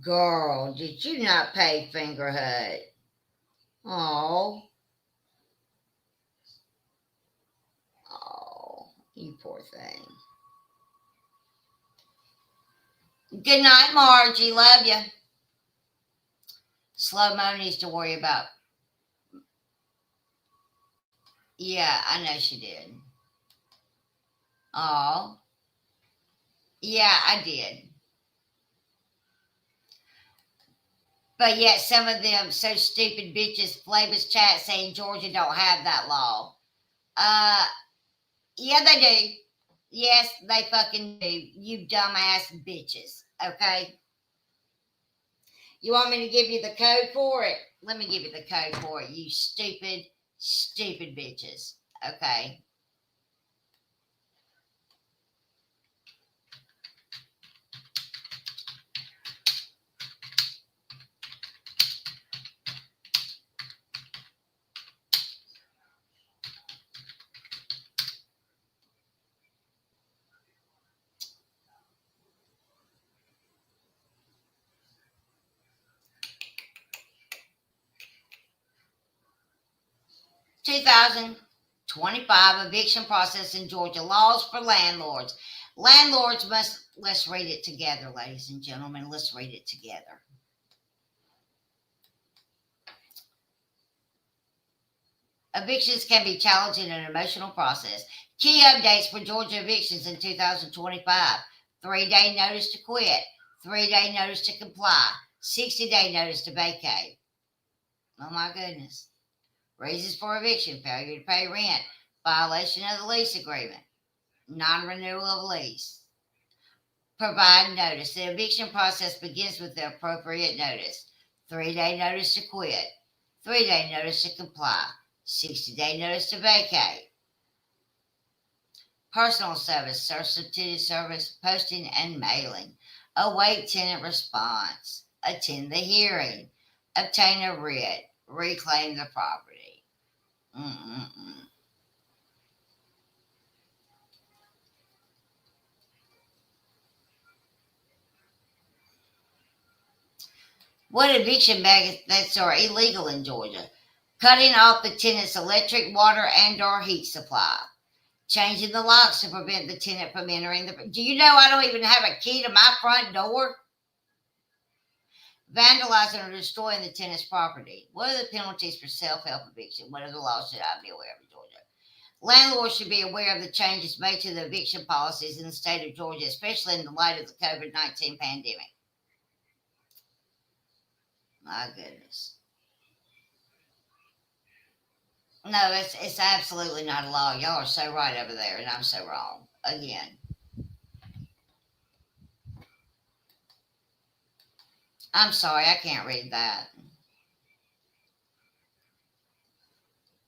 Girl, did you not pay Fingerhut? Oh. Oh, you poor thing. Good night, Margie. Love you. Slow Mo needs to worry about. Yeah, I know she did. Oh. Yeah, I did. But yet some of them so stupid bitches, Flavor's chat saying Georgia don't have that law. Yeah, they do. Yes, they fucking do. You dumbass bitches. Okay? You want me to give you the code for it? Let me give you the code for it, you stupid, stupid bitches. Okay? 2025 eviction process in Georgia. Laws for landlords. Landlords must, let's read it together, ladies and gentlemen. Let's read it together. Evictions can be challenged in an emotional process. Key updates for Georgia evictions in 2025. 3-day notice to quit. 3-day notice to comply. 60-day notice to vacate. Oh my goodness. Reasons for eviction: failure to pay rent, violation of the lease agreement, non-renewal of lease. Provide notice. The eviction process begins with the appropriate notice. 3-day notice to quit. 3-day notice to comply. 60-day notice to vacate. Personal service, substitute service, posting and mailing. Await tenant response. Attend the hearing. Obtain a writ. Reclaim the property. What eviction methods are illegal in Georgia? Cutting off the tenant's electric, water, and/or heat supply. Changing the locks to prevent the tenant from entering the... Do you know I don't even have a key to my front door? Vandalizing or destroying the tenant's property. What are the penalties for self-help eviction? What are the laws should I be aware of in Georgia? Landlords should be aware of the changes made to the eviction policies in the state of Georgia, especially in the light of the COVID-19 pandemic. My goodness. No, it's absolutely not a law. Y'all are so right over there, and I'm so wrong. Again. I'm sorry, I can't read that.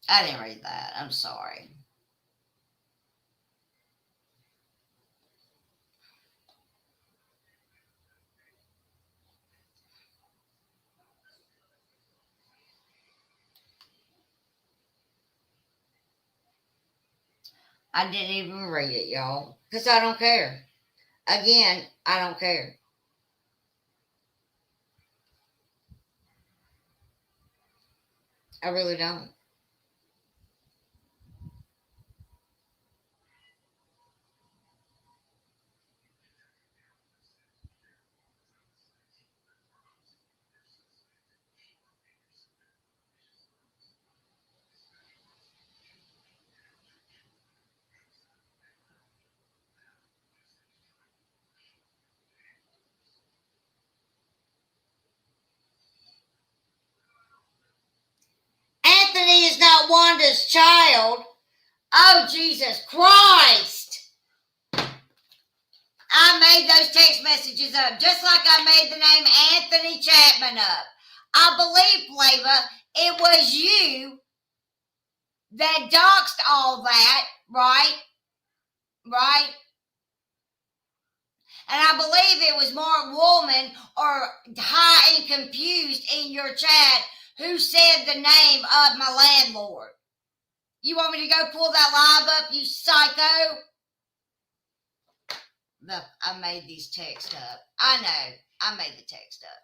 I didn't read that. I'm sorry. I didn't even read it, y'all, because I don't care. Again, I don't care. I really don't. Anthony is not Wanda's child. Oh, Jesus Christ. I made those text messages up just like I made the name Anthony Chapman up. I believe, Flava, it was you that doxed all that, right? Right? And I believe it was Mark Woolman or High and Confused in your chat who said the name of my landlord. You want me to go pull that live up, you psycho? Look, I made these texts up. I know, I made the text up.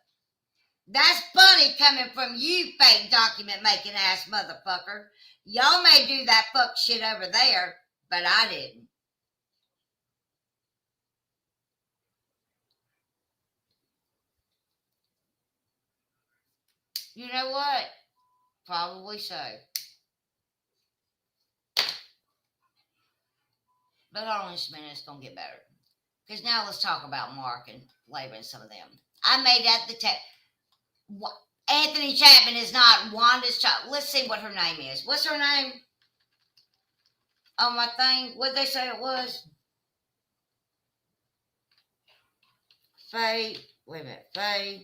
That's funny coming from you, fake document making ass motherfucker. Y'all may do that fuck shit over there, but I didn't. You know what? Probably so. But hold on just a minute, it's going to get better. Because now let's talk about Mark and Flava and some of them. I made that the text. Anthony Chapman is not Wanda's child. Let's see what her name is. What's her name? On my thing, what did they say it was? Faye. Wait a minute. Faye.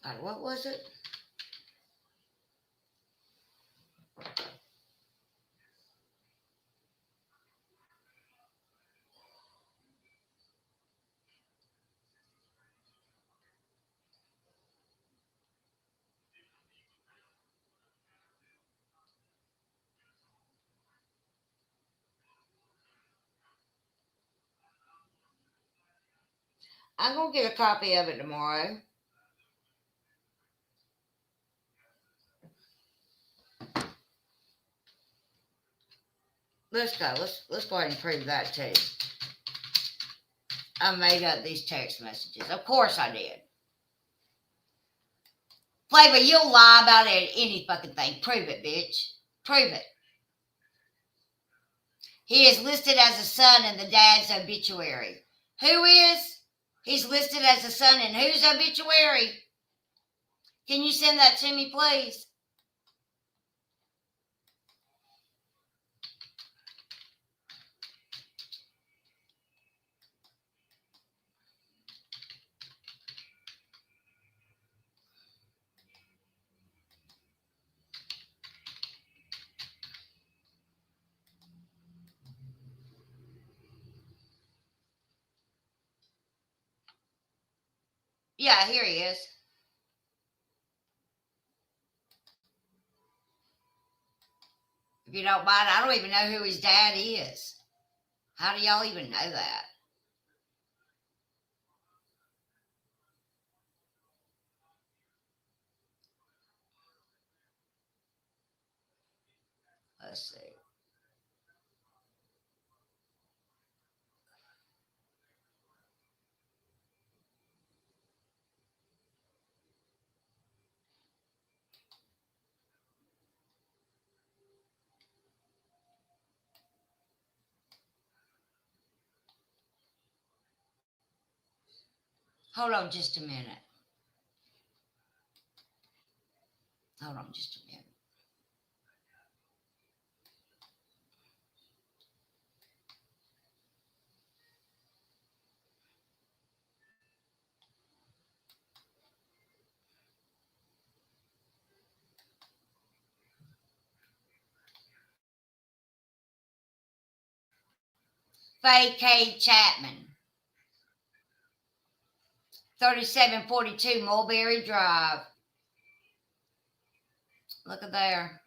God, what was it? I'm going to get a copy of it tomorrow. Let's go. Let's go ahead and prove that too. I made up these text messages. Of course I did. Flavor, you'll lie about any fucking thing. Prove it, bitch. Prove it. He is listed as a son in the dad's obituary. Who is? He's listed as a son in whose obituary? Can you send that to me, please? Yeah, here he is. If you don't mind, I don't even know who his dad is. How do y'all even know that? Let's see. Hold on just a minute. Hold on just a minute. Faye K. Chapman. 3742 Mulberry Drive. Look at there.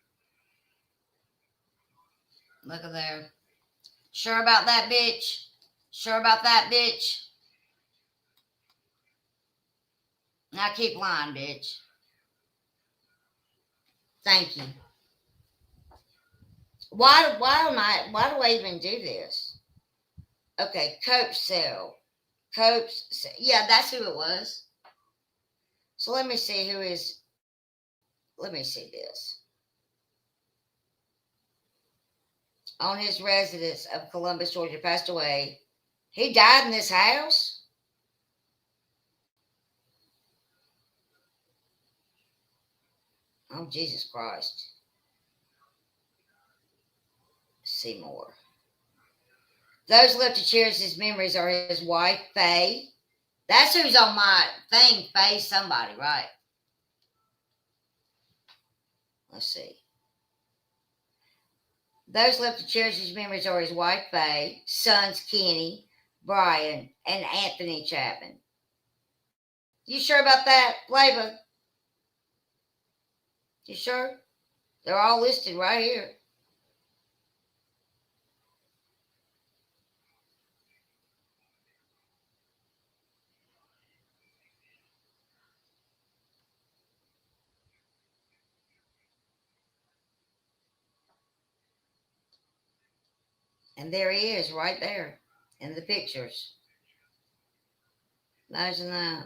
Look at there. Sure about that, bitch? Sure about that, bitch? Now keep lying, bitch. Thank you. Why do I even do this? Okay, Coach Cell. Yeah, that's who it was. So let me see who is. Let me see this. On his residence of Columbus, Georgia, passed away. He died in this house? Oh, Jesus Christ. Seymour. Those left to cherish his memories are his wife, Faye. That's who's on my thing, Faye somebody, right? Let's see. Those left to cherish his memories are his wife, Faye, sons Kenny, Brian, and Anthony Chapman. You sure about that, Flavor? You sure? They're all listed right here. And there he is right there in the pictures. Imagine that.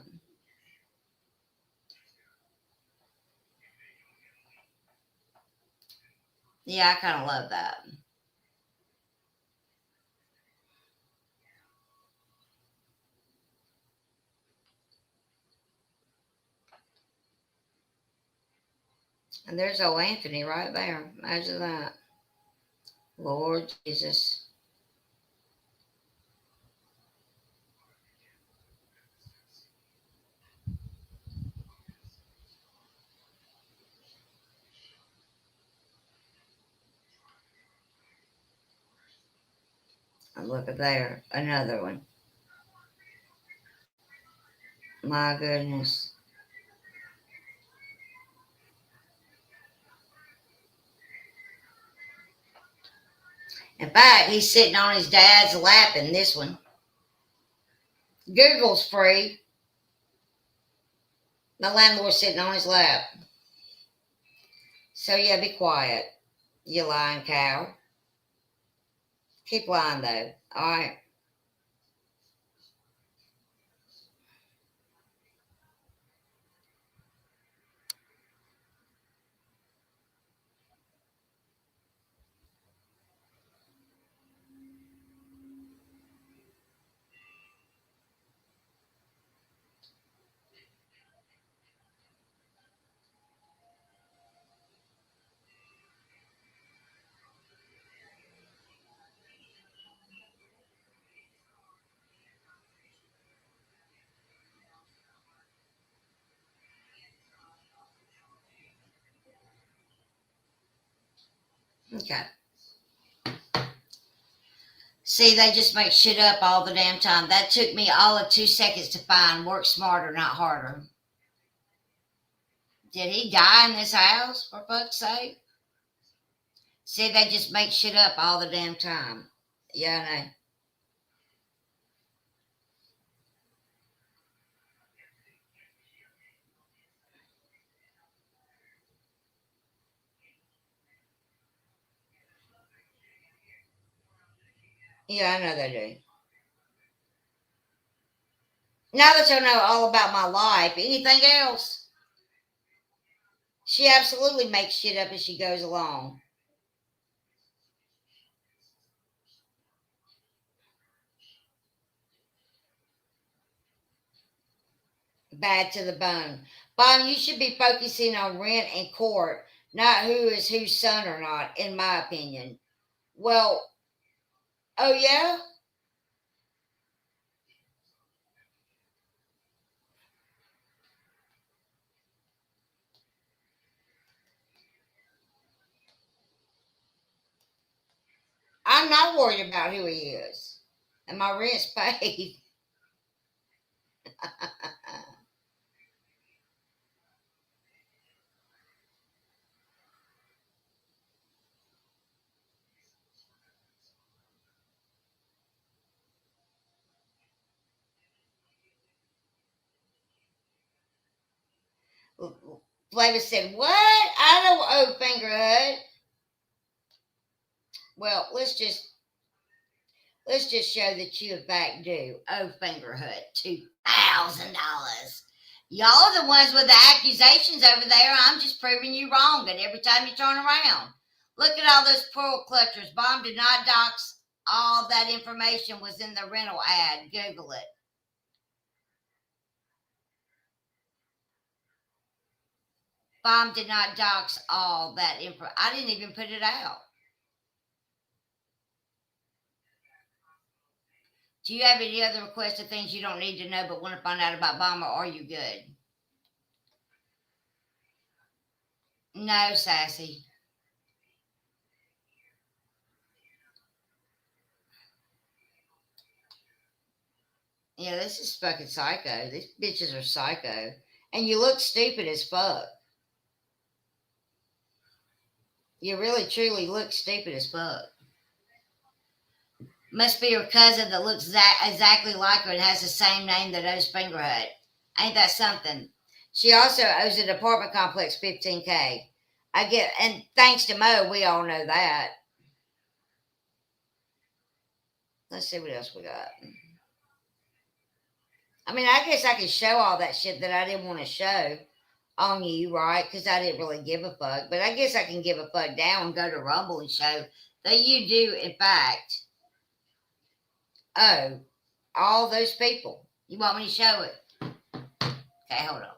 Yeah, I kind of love that. And there's old Anthony right there. Imagine that. Lord Jesus. And look at there. Another one. My goodness. In fact, he's sitting on his dad's lap in this one. Google's free. My landlord's sitting on his lap. So yeah, be quiet, you lying cow. Keep lying though, alright? Okay. See, they just make shit up all the damn time. That took me all of 2 seconds to find. Work smarter, not harder. Did he die in this house, for fuck's sake? See, they just make shit up all the damn time. Yeah, I know. Yeah, I know they do. Now that you know all about my life, anything else? She absolutely makes shit up as she goes along. Bad to the bone. Bon, you should be focusing on rent and court, not who is whose son or not, in my opinion. Well, oh yeah? I'm not worried about who he is. And my rent's paid. Flavor said, what? I don't owe Fingerhood. Well, let's just show that you in fact do owe Fingerhood $2,000. Y'all are the ones with the accusations over there. I'm just proving you wrong. And every time you turn around, look at all those pearl clutchers. Bomb did not dox. All that information was in the rental ad. Google it. Bomb did not dox all that info. I didn't even put it out. Do you have any other requests or things you don't need to know but want to find out about Bomb, or are you good? No, Sassy. Yeah, this is fucking psycho. These bitches are psycho. And you look stupid as fuck. You really, truly look stupid as fuck. Must be her cousin that looks exactly like her and has the same name that owes Fingerhood. Ain't that something? She also owes an apartment complex $15K. And thanks to Mo, we all know that. Let's see what else we got. I mean, I guess I could show all that shit that I didn't want to show on you, right? Because I didn't really give a fuck. But I guess I can give a fuck down and go to Rumble and show that you do, in fact, owe all those people. You want me to show it? Okay, hold on.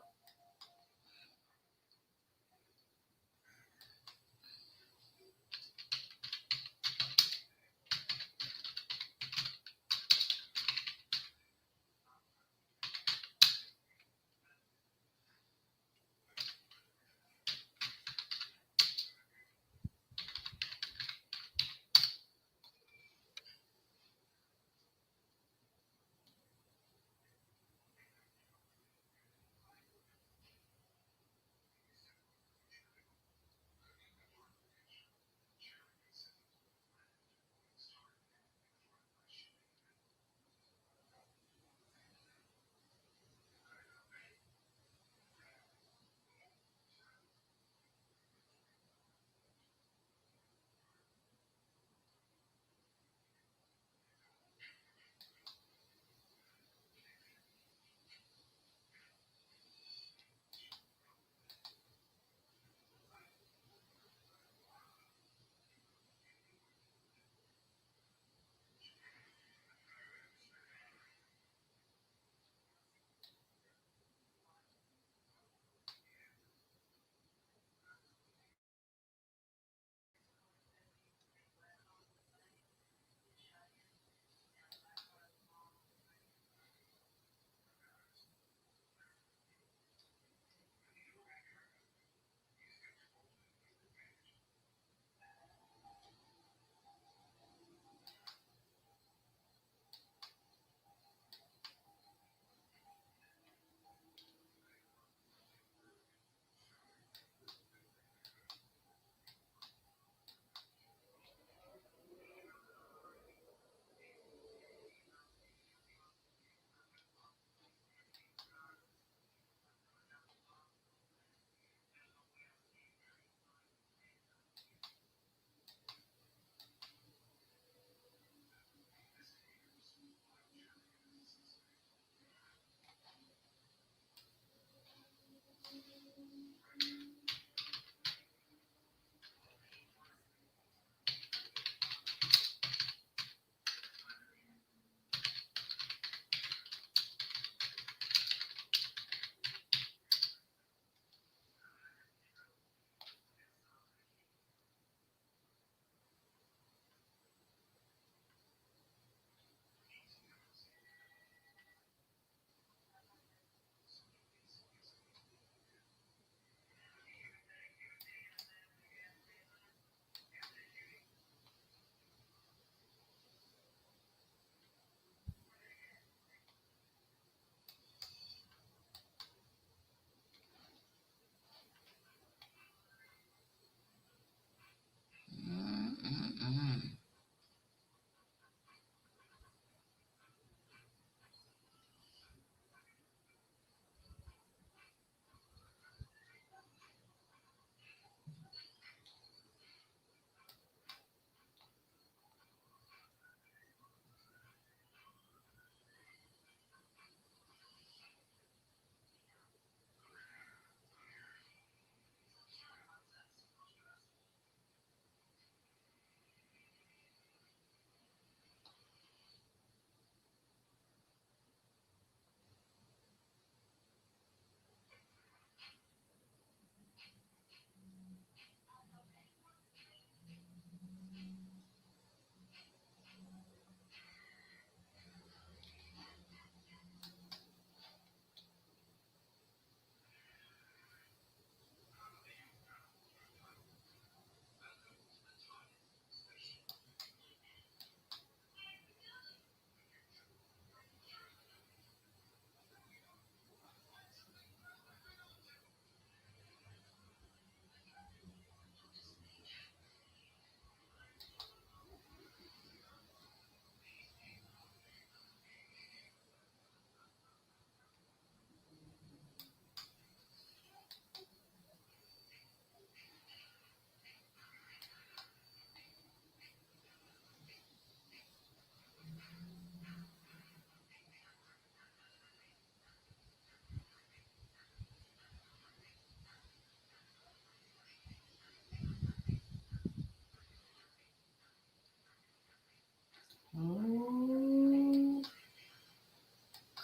Ooh,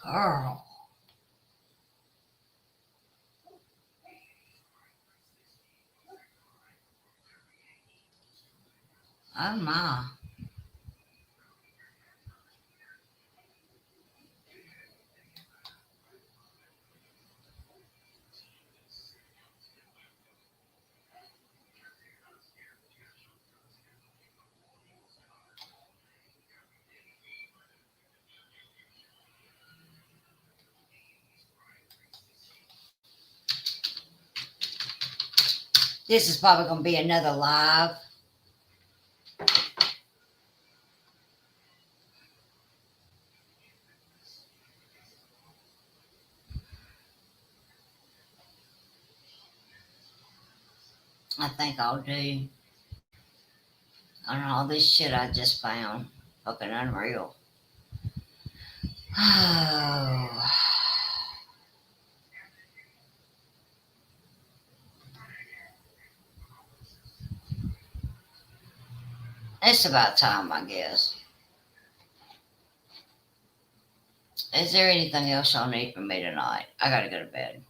girl. Oh my. This is probably going to be another live. I think I'll do on all this shit I just found. Fucking unreal. Oh. It's about time, I guess. Is there anything else y'all need from me tonight? I gotta go to bed.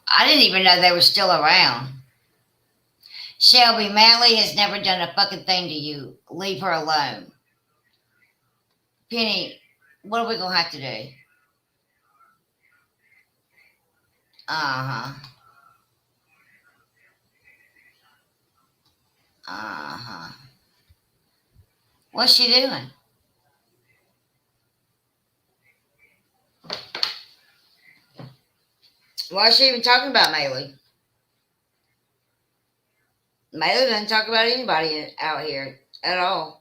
I didn't even know they were still around. Shelby, Manley has never done a fucking thing to you. Leave her alone. Penny, what are we gonna have to do? Uh-huh. Uh-huh. What's she doing? Why is she even talking about Maylee? Maylee doesn't talk about anybody out here at all.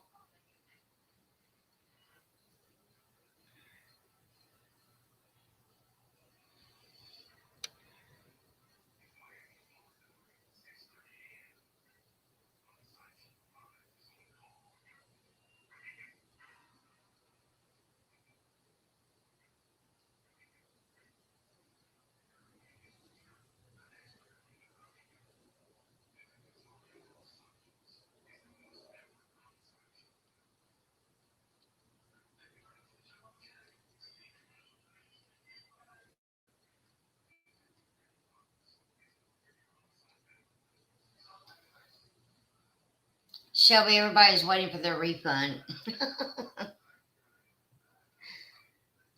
Shelby, everybody's waiting for their refund.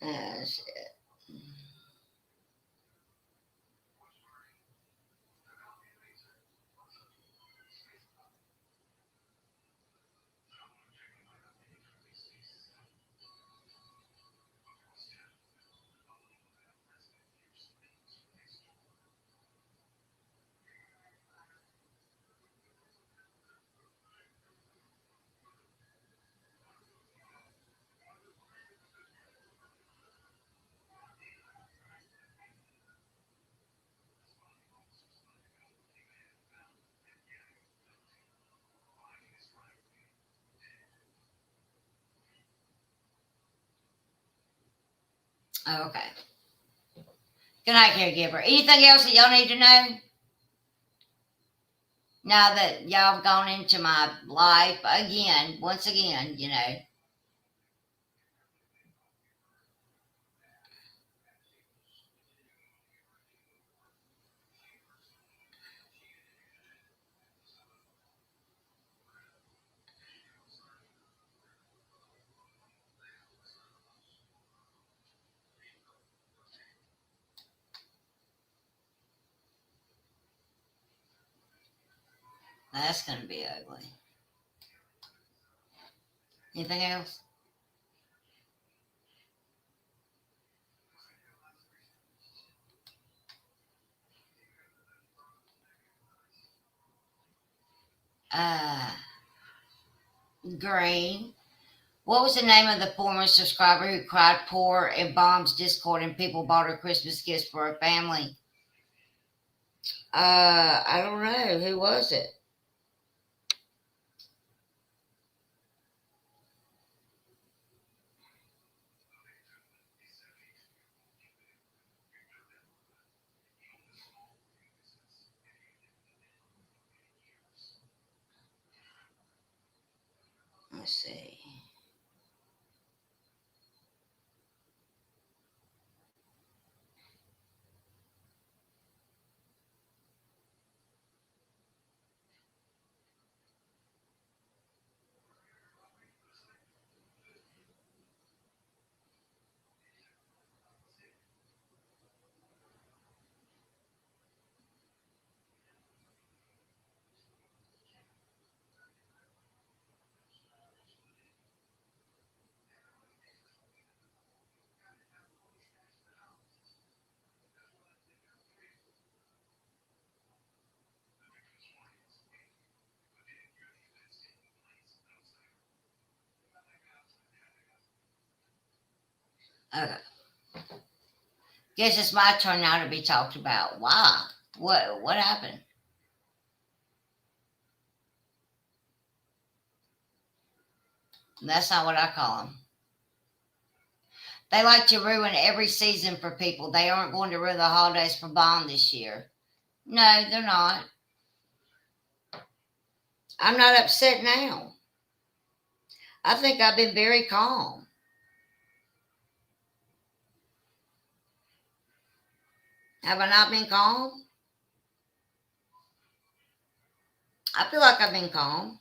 Oh, shit. Oh, okay. Good night, caregiver. Anything else that y'all need to know? Now that y'all have gone into my life again, once again, you know. That's going to be ugly. Anything else? Green. What was the name of the former subscriber who cried poor and bombs Discord and people bought her Christmas gifts for her family? I don't know. Who was it? Let's see. Okay. Guess it's my turn now to be talked about. Why? What happened? That's not what I call them. They like to ruin every season for people. They aren't going to ruin the holidays for Bond this year. No, they're not. I'm not upset now. I think I've been very calm. Have I not been calm? I feel like I've been calm.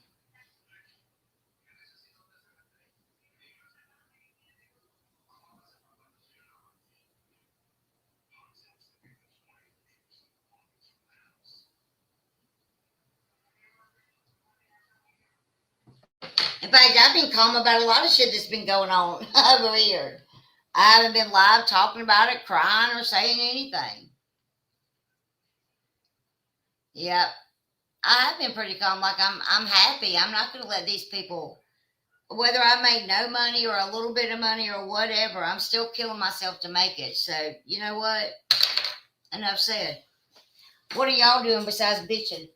In fact, I've been calm about a lot of shit that's been going on over here. I haven't been live talking about it, crying, or saying anything. Yep. I have been pretty calm. Like I'm happy. I'm not going to let these people, whether I made no money or a little bit of money or whatever, I'm still killing myself to make it. So, you know what? Enough said. What are y'all doing besides bitching?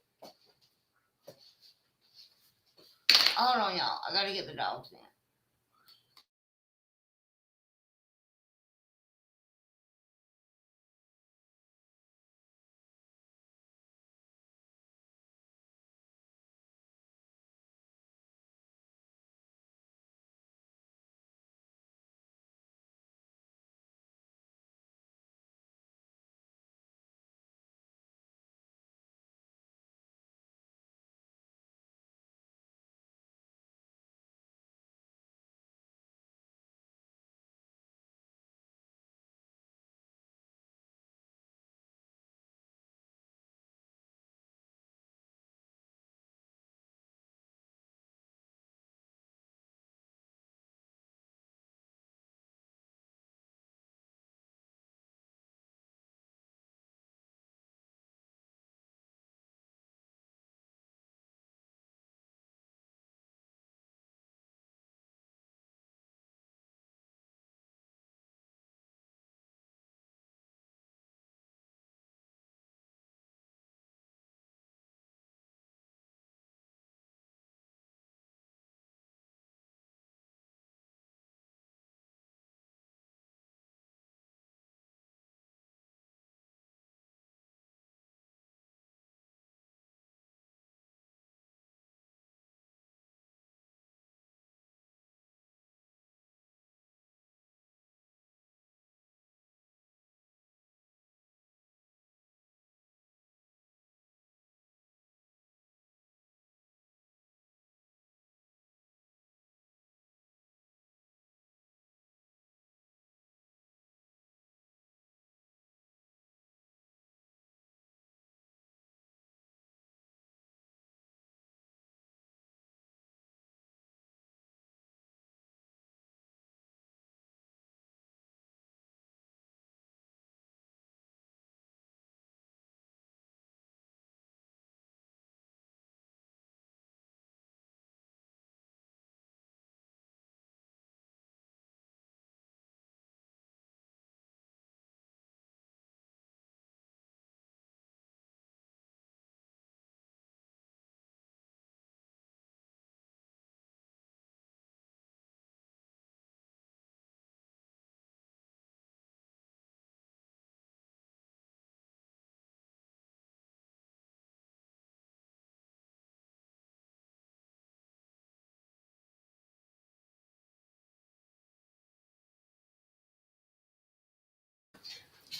Hold on, y'all. I got to get the dogs in.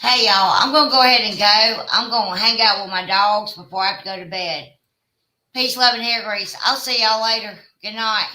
Hey, y'all, I'm going to go ahead and go. I'm going to hang out with my dogs before I have to go to bed. Peace, love, and hair grease. I'll see y'all later. Good night.